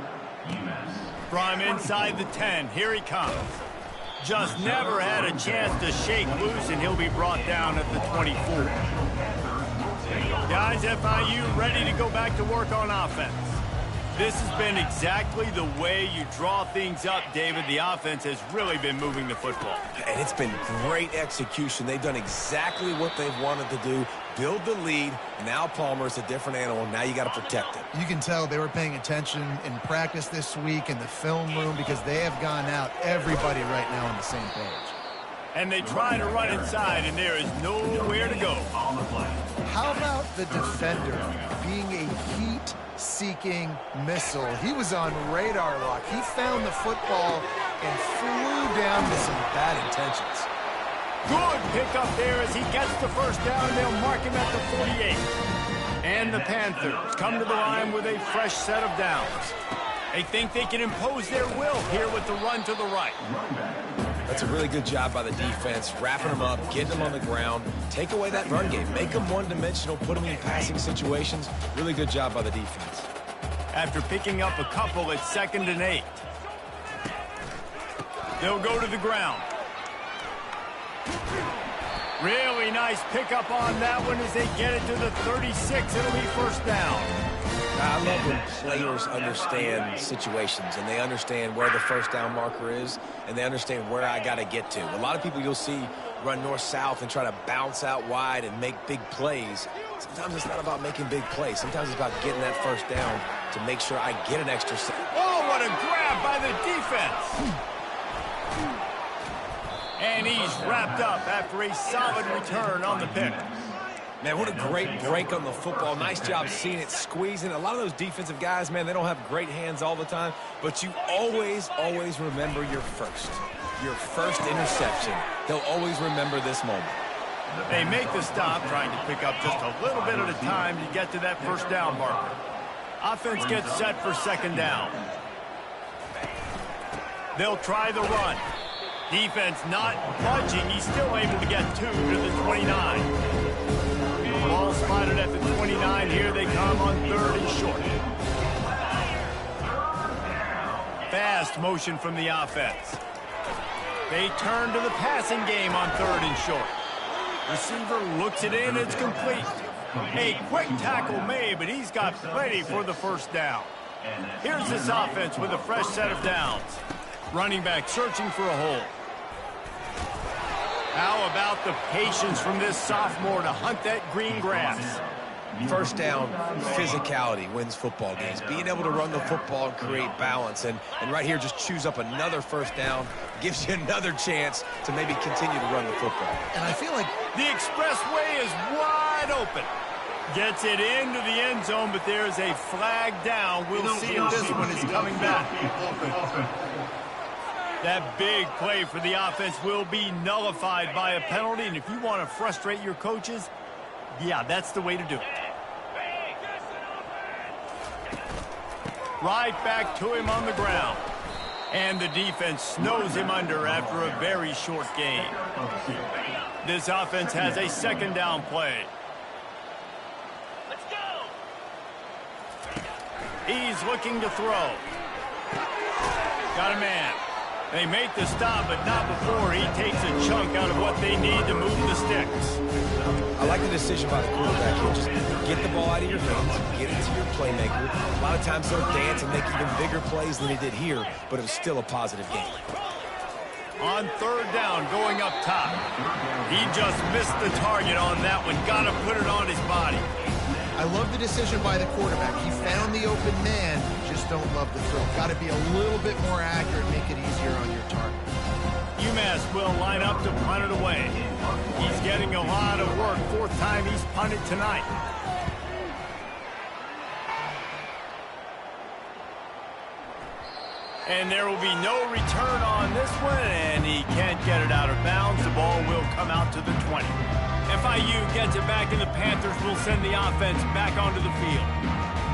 UMass. From inside the 10, here he comes. Just never had a chance to shake loose, and he'll be brought down at the 24. Guys, FIU ready to go back to work on offense. This has been exactly the way you draw things up, David. The offense has really been moving the football. And it's been great execution. They've done exactly what they've wanted to do. Build the lead. Now Palmer's a different animal. Now you got to protect it. You can tell they were paying attention in practice this week in the film room because they have gone out, everybody right now on the same page. And they try to run inside, and there is nowhere to go. How about the defender being a heat-seeking missile? He was on radar lock. He found the football and flew down with some bad intentions. Good pickup there as he gets the first down. They'll mark him at the 48. And the Panthers come to the line with a fresh set of downs. They think they can impose their will here with the run to the right. That's a really good job by the defense, wrapping them up, getting them on the ground, take away that run game, make them one-dimensional, put them in passing situations. Really good job by the defense. After picking up a couple, it's 2nd and 8. They'll go to the ground. Really nice pickup on that one as they get it to the 36. It'll be first down. I love when players understand situations and they understand where the first down marker is and they understand where I got to get to. A lot of people you'll see run north-south and try to bounce out wide and make big plays. Sometimes it's not about making big plays. Sometimes it's about getting that first down to make sure I get an extra set. Oh, what a grab by the defense. And he's wrapped up after a solid return on the pick. Man, what a great break on the football. Nice job seeing it, squeezing. A lot of those defensive guys, man, they don't have great hands all the time, but you always, always remember your first interception. They'll always remember this moment. They make the stop, trying to pick up just a little bit at a time to get to that first down marker. Offense gets set for 2nd down. They'll try the run. Defense not budging. He's still able to get 2 to the 29. Ball spotted at the 29. Here they come on 3rd and short. Fast motion from the offense. They turn to the passing game on 3rd and short. Receiver looks it in. It's complete. A quick tackle made, but he's got plenty for the first down. Here's this offense with a fresh set of downs. Running back searching for a hole. How about the patience from this sophomore to hunt that green grass? First down, physicality wins football games. Being able to run the football and create balance. And right here, just choose up another first down. Gives you another chance to maybe continue to run the football. And I feel like the expressway is wide open. Gets it into the end zone, but there's a flag down. We'll see if this one is coming back. That big play for the offense will be nullified by a penalty, and if you want to frustrate your coaches, yeah, that's the way to do it. Right back to him on the ground. And the defense snows him under after a very short gain. This offense has a second down play. Let's go. He's looking to throw. Got a man. They make the stop, but not before he takes a chunk out of what they need to move the sticks. I like the decision by the quarterback here. Just get the ball out of your hands, get it to your playmaker. A lot of times they'll dance and make even bigger plays than he did here, but it was still a positive game. On third down, going up top. He just missed the target on that one. Got to put it on his body. I love the decision by the quarterback. He found the open man, just don't love the throw. Got to be a little bit more accurate, make it easier on your target. UMass will line up to punt it away. He's getting a lot of work. Fourth time he's punted tonight. And there will be no return on this one, and he can't get it out of bounds. The ball will come out to the 20. FIU gets it back, and the Panthers will send the offense back onto the field.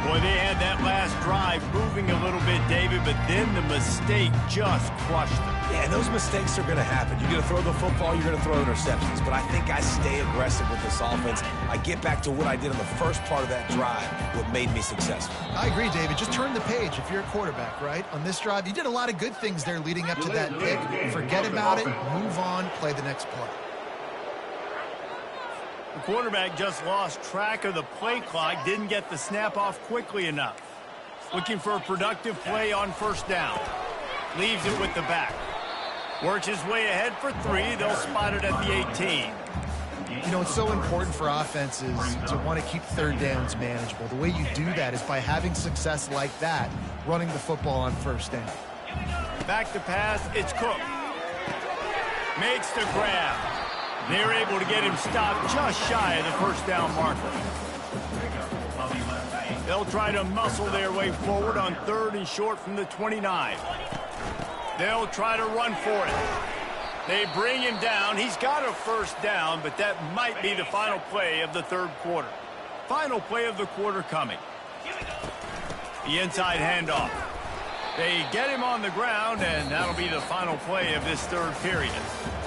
Boy, they had that last drive moving a little bit, David, but then the mistake just crushed them. Yeah, and those mistakes are going to happen. You're going to throw the football, you're going to throw interceptions. But I think I stay aggressive with this offense. I get back to what I did in the first part of that drive, what made me successful. I agree, David. Just turn the page if you're a quarterback, right? On this drive, you did a lot of good things there leading up to that pick. Forget about it, move on, play the next play. The quarterback just lost track of the play clock, didn't get the snap off quickly enough. Looking for a productive play on first down. Leaves it with the back. Works his way ahead for 3. They'll spot it at the 18. You know, it's so important for offenses to want to keep third downs manageable. The way you do that is by having success like that, running the football on first down. Back to pass, it's Cook. Makes the grab. They're able to get him stopped just shy of the first down marker. They'll try to muscle their way forward on third and short from the 29. They'll try to run for it. They bring him down. He's got a first down, but that might be the final play of the third quarter. Final play of the quarter coming. The inside handoff. They get him on the ground, and that'll be the final play of this third period.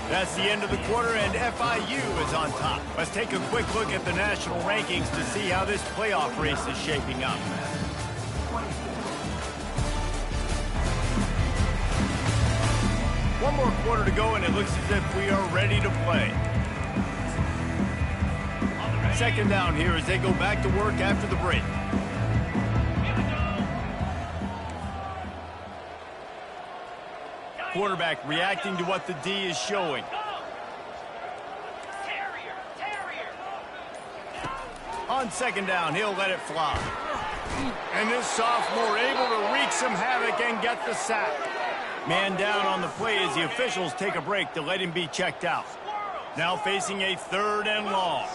That's the end of the quarter, and FIU is on top. Let's take a quick look at the national rankings to see how this playoff race is shaping up. One more quarter to go, and it looks as if we are ready to play. Second down here as they go back to work after the break. Quarterback reacting to what the D is showing. On second down, he'll let it fly. And this sophomore able to wreak some havoc and get the sack. Man down on the play as the officials take a break to let him be checked out. Now facing a third and long.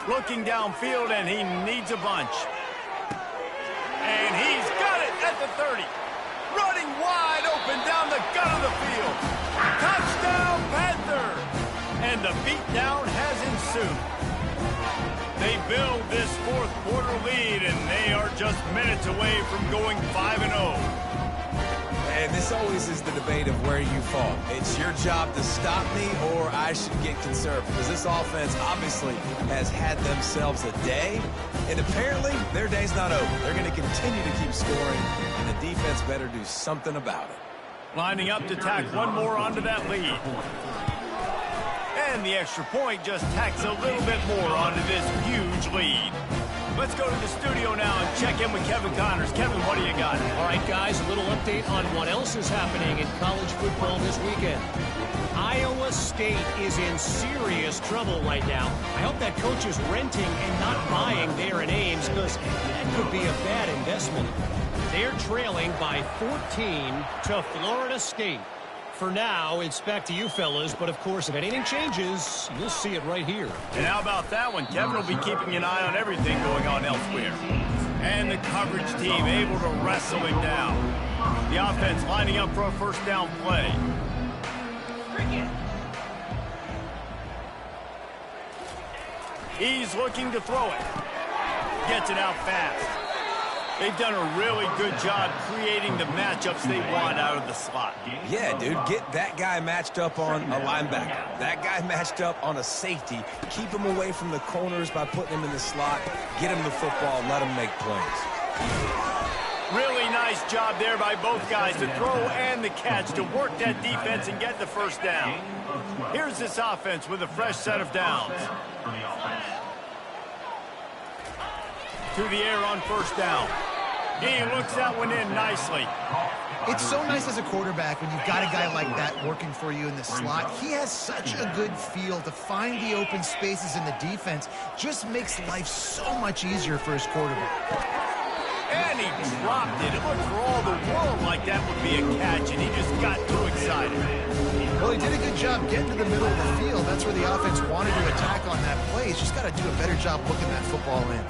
Looking downfield, and he needs a bunch. And he's got it at the 30. Running wide open down the gut of the field. Touchdown, Panther! And the beatdown has ensued. They build this fourth quarter lead, and they are just minutes away from going 5-0. And this always is the debate of where you fall. It's your job to stop me, or I should get conservative. Because this offense obviously has had themselves a day, and apparently their day's not over. They're going to continue to keep scoring, and the defense better do something about it. Lining up to tack one more onto that lead. And the extra point just tacks a little bit more onto this huge lead. Let's go to the studio now and check in with Kevin Connors. Kevin, what do you got? All right, guys, a little update on what else is happening in college football this weekend. Iowa State is in serious trouble right now. I hope that coach is renting and not buying there in Ames, because that could be a bad investment. They're trailing by 14 to Florida State. For now, it's back to you fellas, but of course, if anything changes, you'll see it right here. And how about that one? Kevin will be keeping an eye on everything going on elsewhere. And the coverage team able to wrestle him down. The offense lining up for a first down play. He's looking to throw it. Gets it out fast. They've done a really good job creating the matchups they want out of the slot. Yeah, dude, get that guy matched up on a linebacker. That guy matched up on a safety. Keep him away from the corners by putting him in the slot. Get him the football. Let him make plays. Really nice job there by both guys, the throw and the catch, to work that defense and get the first down. Here's this offense with a fresh set of downs. To the air on first down. He looks that one in nicely. It's so nice as a quarterback when you've got a guy like that working for you in the slot. He has such a good feel to find the open spaces in the defense. Just makes life so much easier for his quarterback. And he dropped it. It looked for all the world like that would be a catch, and he just got too excited. Well, he did a good job getting to the middle of the field. That's where the offense wanted to attack on that play. He's just got to do a better job looking that football in.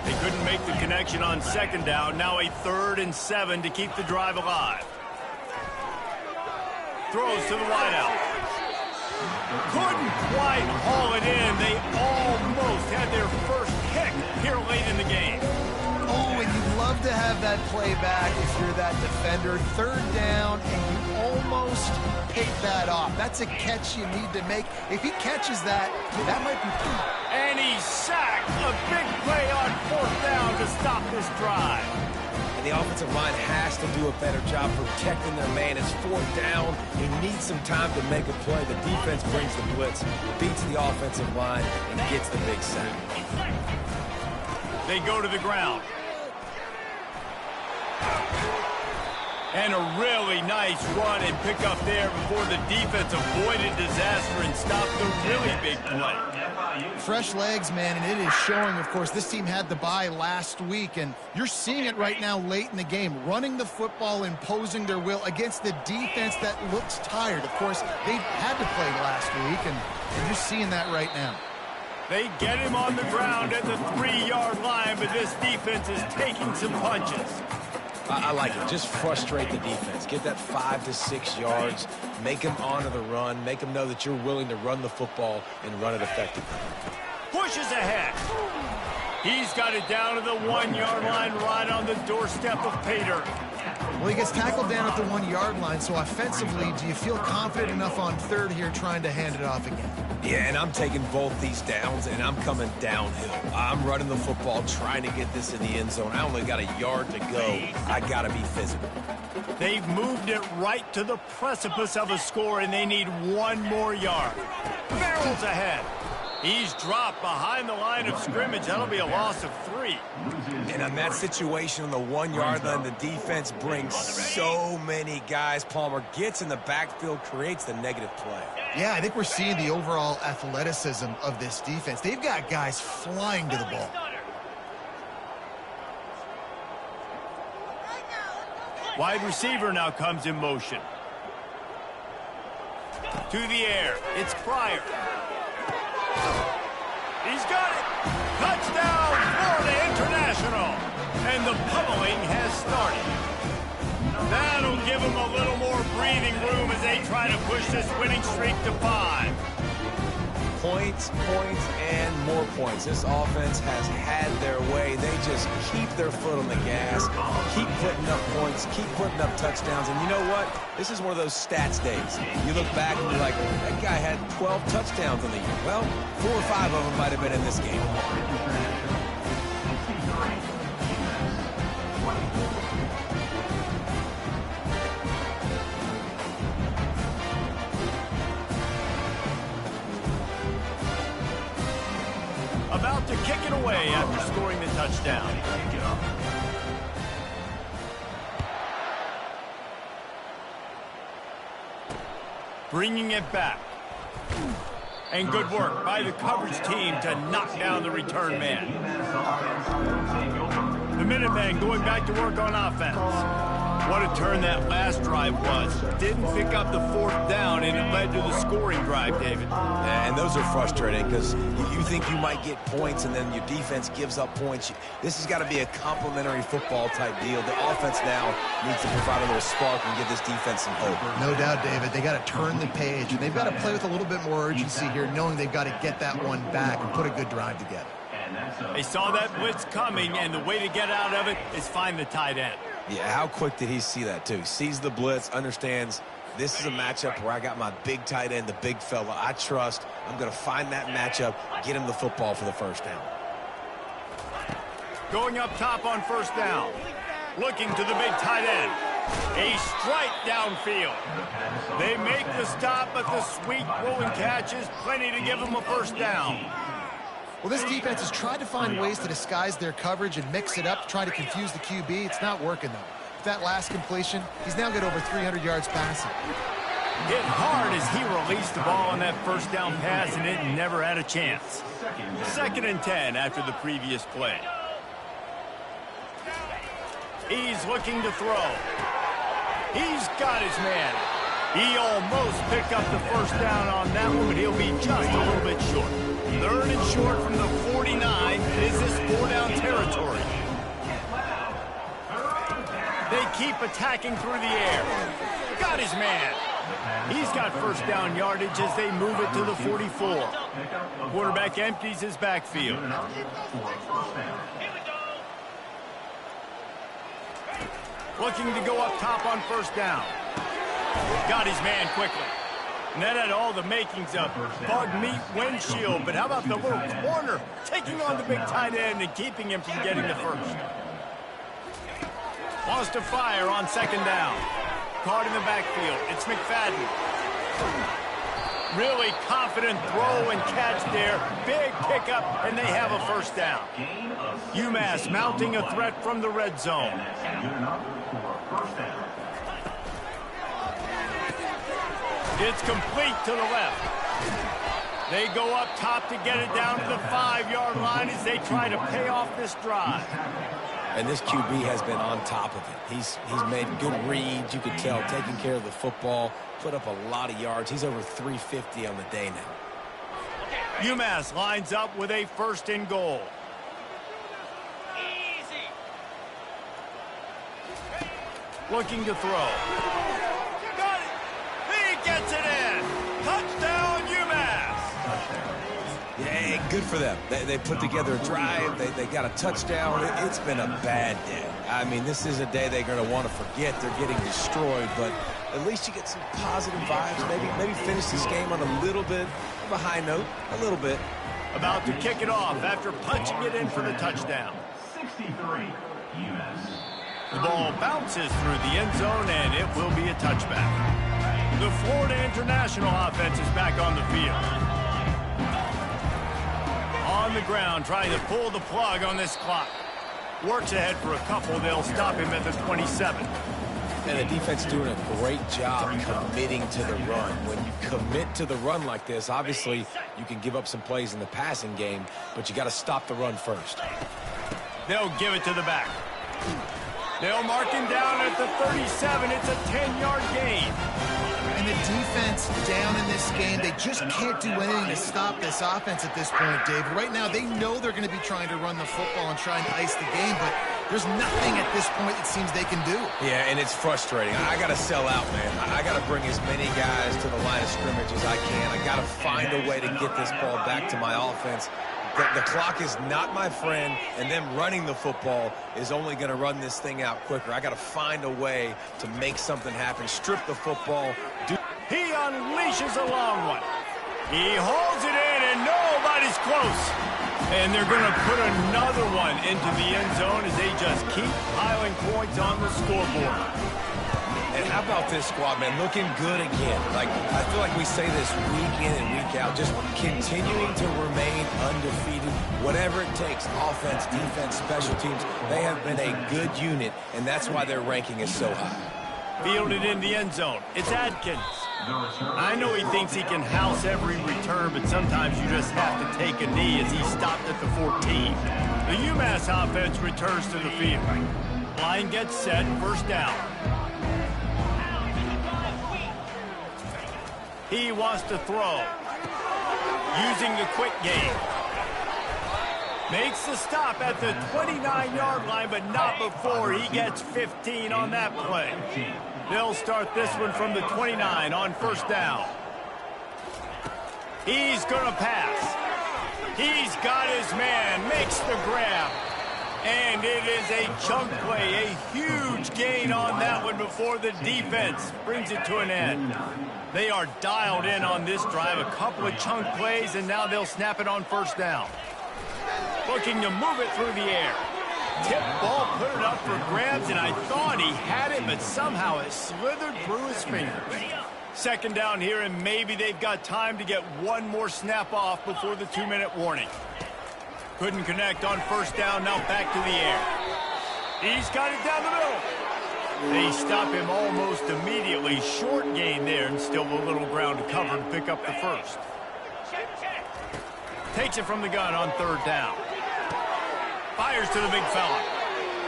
They couldn't make the connection on second down. Now a 3rd and 7 to keep the drive alive. Throws to the wideout. Couldn't quite haul it in. They almost had their first pick here late in the game. Oh, and you'd love to have that play back if you're that defender. 3rd down, and you almost pick that off. That's a catch you need to make. If he catches that, that might be key. And he sacked. A big play on 4th down to stop this drive. And the offensive line has to do a better job protecting their man. It's 4th down. He needs some time to make a play. The defense brings the blitz, beats the offensive line, and gets the big sack. They go to the ground. And a really nice run and pickup there before the defense avoided disaster and stopped the really big play. Fresh legs, man, and it is showing. Of course, this team had the bye last week, and you're seeing it right now late in the game. Running the football, imposing their will against the defense that looks tired. Of course, they had to play last week, and you're seeing that right now. They get him on the ground at the 3-yard line, but this defense is taking some punches. I like it. Just frustrate the defense. Get that 5 to 6 yards. Make them honor the run. Make them know that you're willing to run the football and run it effectively. Pushes ahead. He's got it down to the 1-yard line right on the doorstep of Pater. Well, he gets tackled down at the 1-yard line, so offensively, do you feel confident enough on 3rd here trying to hand it off again? Yeah, and I'm taking both these downs, and I'm coming downhill. I'm running the football, trying to get this in the end zone. I only got a yard to go. I got to be physical. They've moved it right to the precipice of a score, and they need 1 more yard. Barrels ahead. He's dropped behind the line of scrimmage. That'll be a loss of 3. And on that situation on the 1-yard line, the defense brings so many guys. Palmer gets in the backfield, creates the negative play. Yeah, I think we're seeing the overall athleticism of this defense. They've got guys flying to the ball. Wide receiver now comes in motion. To the air. It's Pryor. He's got it. Touchdown, Florida International. And the pummeling has started. That'll give them a little more breathing room as they try to push this winning streak to 5. Points, points, and more points. This offense has had their way. They just keep their foot on the gas, keep putting up points, keep putting up touchdowns. And you know what? This is one of those stats days. You look back and you're like, that guy had 12 touchdowns on the year. Well, 4 or 5 of them might have been in this game. About to kick it away after scoring the touchdown. Bringing it back. And good work by the coverage team to knock down the return man. The Minutemen going back to work on offense. What a turn that last drive was. Didn't pick up the 4th down, and it led to the scoring drive, David. Yeah, and those are frustrating because you think you might get points, and then your defense gives up points. This has got to be a complementary football type deal. The offense now needs to provide a little spark and give this defense some hope. No doubt, David. They got to turn the page, and they've got to play with a little bit more urgency here, knowing they've got to get that one back and put a good drive together. They saw that blitz coming, and the way to get out of it is find the tight end. Yeah, how quick did he see that, too? He sees the blitz, understands this is a matchup where I got my big tight end, the big fella I trust. I'm going to find that matchup, get him the football for the first down. Going up top on first down. Looking to the big tight end. A strike downfield. They make the stop, but the sweet rolling catch is plenty to give them a first down. Well, this defense has tried to find ways to disguise their coverage and mix it up to try to confuse the QB. It's not working, though. With that last completion, he's now got over 300 yards passing. Hit hard as he released the ball on that first down pass, and it never had a chance. 2nd and 10 after the previous play. He's looking to throw. He's got his man. He almost picked up the first down on that one, but he'll be just a little bit short. 3rd and short from the 49. Is this 4-down territory? They keep attacking through the air. Got his man. He's got first down yardage as they move it to the 44. Quarterback empties his backfield. Looking to go up top on first down. Got his man quickly. And that had all the makings of bug meat windshield. But how about the little corner taking on the big tight end and keeping him from getting the first? Wants to fire on 2nd down. Caught in the backfield. It's McFadden. Really confident throw and catch there. Big pickup, and they have a first down. UMass mounting a threat from the red zone. It's complete to the left. They go up top to get it down to the 5-yard line as they try to pay off this drive. And this QB has been on top of it. He's made good reads, you could tell, taking care of the football, put up a lot of yards. He's over 350 on the day now. UMass lines up with a 1st and goal. Easy. Looking to throw. Got it. He gets it in. Touchdown, UMass. Yeah, good for them. They put together a drive. They got a touchdown. It's been a bad day. I mean, this is a day they're going to want to forget. They're getting destroyed, but at least you get some positive vibes. Maybe finish this game on a little bit of a high note. A little bit. About to kick it off after punching it in for the touchdown. 63, UMass. The ball bounces through the end zone, and it will be a touchback. The Florida International offense is back on the field. On the ground, trying to pull the plug on this clock. Works ahead for a couple. They'll stop him at the 27. And the defense doing a great job committing to the run. When you commit to the run like this, obviously you can give up some plays in the passing game, but you got to stop the run first. They'll give it to the back. They'll mark him down at the 37. It's a 10-yard gain. And the defense down in this game, they just can't do anything to stop this offense at this point, Dave. Right now, they know they're going to be trying to run the football and trying to ice the game, but there's nothing at this point it seems they can do. Yeah, and it's frustrating. I got to sell out, man. I got to bring as many guys to the line of scrimmage as I can. I got to find a way to get this ball back to my offense. The clock is not my friend, and them running the football is only going to run this thing out quicker. I got to find a way to make something happen, strip the football. He unleashes a long one. He holds it in, and nobody's close. And they're going to put another one into the end zone as they just keep piling points on the scoreboard. And how about this squad, man? Looking good again. Like, I feel like we say this week in and week out, just continuing to remain undefeated, whatever it takes, offense, defense, special teams. They have been a good unit, and that's why their ranking is so high. Fielded in the end zone. It's Adkins. I know he thinks he can house every return, but sometimes you just have to take a knee as he stopped at the 14. The UMass offense returns to the field. Line gets set, first down. He wants to throw. Using the quick game. Makes the stop at the 29-yard line, but not before he gets 15 on that play. They'll start this one from the 29 on first down. He's going to pass. He's got his man, makes the grab. And it is a chunk play, a huge gain on that one before the defense brings it to an end. They are dialed in on this drive, a couple of chunk plays, and now they'll snap it on first down. Looking to move it through the air. Tip ball, put it up for grabs, and I thought he had it, but somehow it slithered through his fingers. Second down here, and maybe they've got time to get one more snap off before the 2-minute warning. Couldn't connect on first down, now back to the air. He's got it down the middle. They stop him almost immediately. Short gain there, and still a little ground to cover to pick up the first. Takes it from the gun on third down. Fires to the big fella.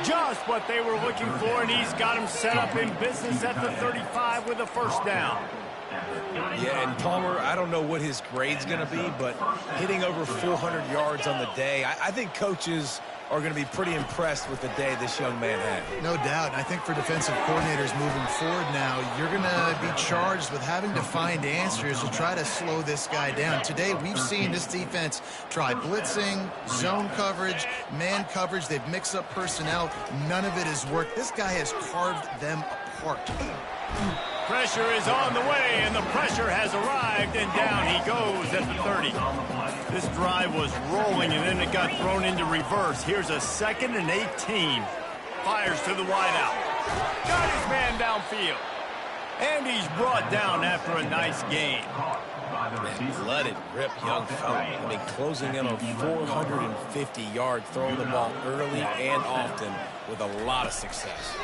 Just what they were looking for, and he's got him set up in business at the 35 with a first down. Yeah, and Palmer, I don't know what his grade's going to be, but hitting over 400 yards on the day, I think coaches are going to be pretty impressed with the day this young man had. No doubt. I think for defensive coordinators moving forward now, you're going to be charged with having to find answers to try to slow this guy down. Today, we've seen this defense try blitzing, zone coverage, man coverage. They've mixed up personnel. None of it has worked. This guy has carved them apart. Pressure is on the way, and the pressure has arrived, and down he goes at the 30. This drive was rolling, and then it got thrown into reverse. Here's a 2nd and 18. Fires to the wideout. Got his man downfield. And he's brought down after a nice gain. Blooded, ripped young fella. I mean, closing in on 450 yards, throwing the ball early and often with a lot of success.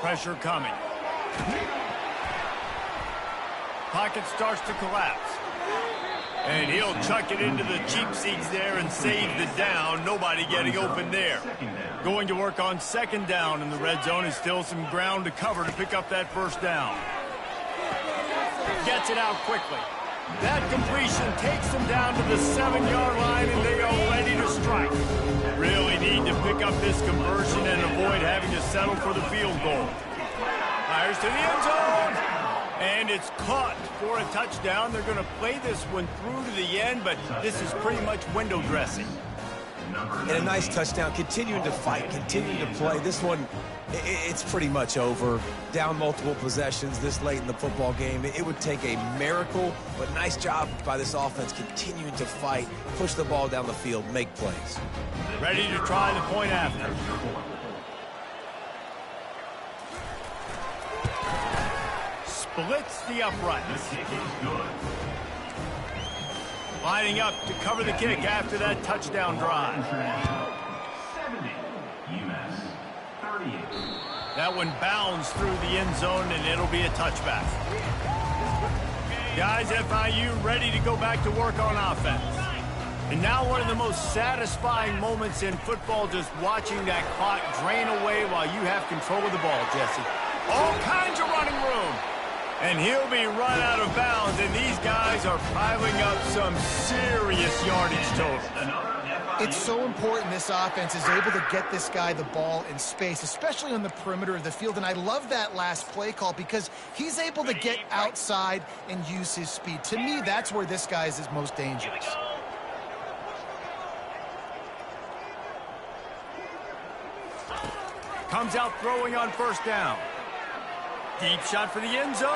Pressure coming. Pocket starts to collapse. And he'll chuck it into the cheap seats there and save the down. Nobody getting open there. Going to work on second down in the red zone is still some ground to cover to pick up that first down. Gets it out quickly. That completion takes them down to the 7-yard line, and they are ready to strike. Really need to pick up this conversion and avoid having to settle for the field goal. Fires to the end zone. And it's caught for a touchdown. They're going to play this one through to the end, but this is pretty much window dressing. And a nice touchdown, continuing to fight, continuing to play. This one, it's pretty much over. Down multiple possessions this late in the football game. It would take a miracle, but nice job by this offense continuing to fight, push the ball down the field, make plays. Ready to try the point after. Splits the uprights. Lining up to cover the kick after that touchdown drive. 70, UMass 38. That one bounds through the end zone, and it'll be a touchback. Guys, FIU ready to go back to work on offense. And now one of the most satisfying moments in football, just watching that clock drain away while you have control of the ball, Jesse. All kinds of running room. And he'll be run out of bounds, and these guys are piling up some serious yardage total. It's so important this offense is able to get this guy the ball in space, especially on the perimeter of the field. And I love that last play call because he's able to get outside and use his speed. To me, that's where this guy is his most dangerous. Comes out throwing on first down. Deep shot for the end zone.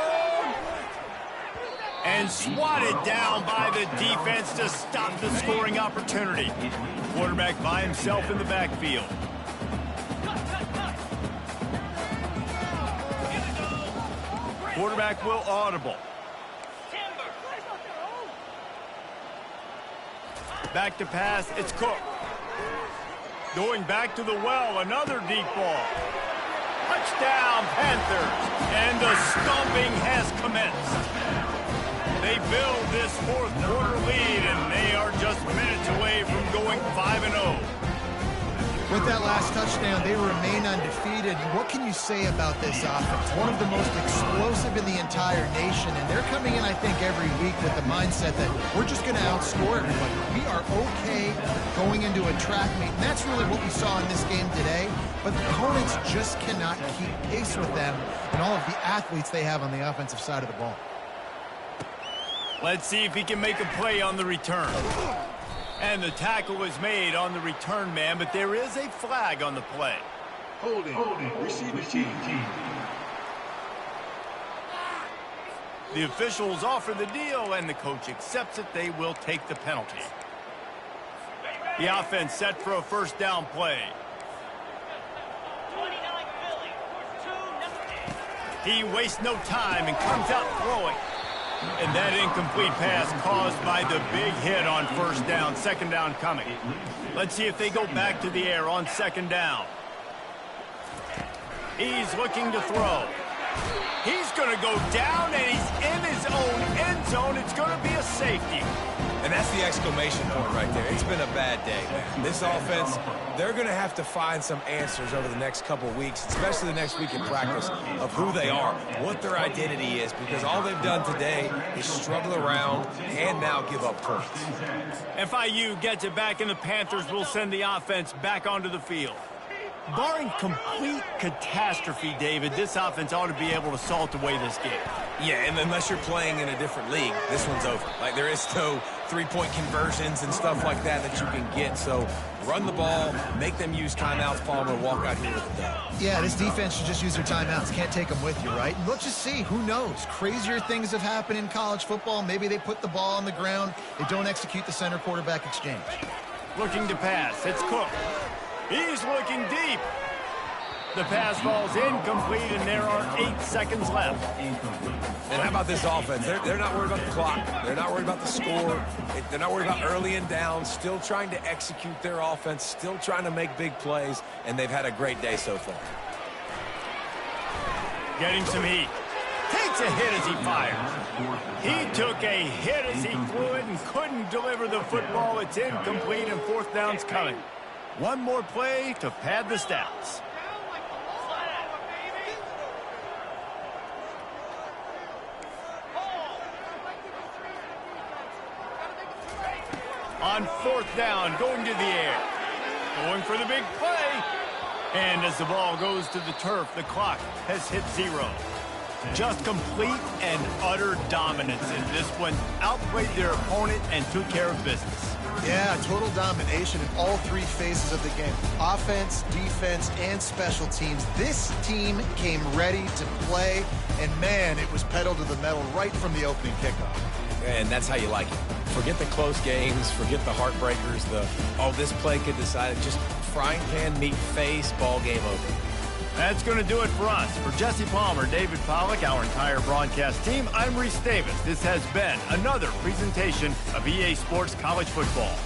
And swatted down by the defense to stop the scoring opportunity. Quarterback by himself in the backfield. Quarterback will audible. Back to pass, it's Cook. Going back to the well, another deep ball. Touchdown, Panthers. And the stomping has commenced. They build this fourth quarter lead, and they are just minutes away from going 5-0. With that last touchdown, they remain undefeated. What can you say about this offense? One of the most explosive in the entire nation, and they're coming in, I think, every week with the mindset that we're just going to outscore everybody. We are okay going into a track meet, and that's really what we saw in this game today. But the opponents just cannot keep pace with them and all of the athletes they have on the offensive side of the ball. Let's see if he can make a play on the return. And the tackle was made on the return man, but there is a flag on the play. Holding. Receiving team. The officials offer the deal, and the coach accepts it. They will take the penalty. The offense set for a first down play. 29 Philly. He wastes no time and comes out throwing. And that incomplete pass caused by the big hit on first down. Second down coming. Let's see if they go back to the air on second down. He's looking to throw. He's going to go down, and he's in his own end zone. It's going to be a safety. And that's the exclamation point right there. It's been a bad day, man. This offense, they're going to have to find some answers over the next couple of weeks, especially the next week in practice, of who they are, what their identity is, because all they've done today is struggle around and now give up points. FIU gets it back, and the Panthers will send the offense back onto the field. Barring complete catastrophe, David, this offense ought to be able to salt away this game. Yeah, and unless you're playing in a different league, this one's over. Like, there is no three-point conversions and stuff like that that you can get. So run the ball, make them use timeouts, Palmer, walk out here with a dub. Yeah, this defense should just use their timeouts. Can't take them with you, right? And let's just see. Who knows? Crazier things have happened in college football. Maybe they put the ball on the ground. They don't execute the center quarterback exchange. Looking to pass. It's Cook. He's looking deep. The pass falls incomplete, and there are 8 seconds left. And how about this offense? They're not worried about the clock. They're not worried about the score. They're not worried about early and down. Still trying to execute their offense. Still trying to make big plays. And they've had a great day so far. Getting some heat. Takes a hit as he fires. He took a hit as he threw it and couldn't deliver the football. It's incomplete, and fourth down's coming. One more play to pad the stats. On fourth down, going to the air. Going for the big play. And as the ball goes to the turf, the clock has hit 0. Just complete and utter dominance in this one. Outplayed their opponent and took care of business. Yeah, total domination in all 3 phases of the game. Offense, defense, and special teams. This team came ready to play, and man, it was pedal to the metal right from the opening kickoff. And that's how you like it. Forget the close games, forget the heartbreakers, this play could decide it. Just frying pan, meat face, ball game over. That's going to do it for us. For Jesse Palmer, David Pollack, our entire broadcast team, I'm Reese Davis. This has been another presentation of EA Sports College Football.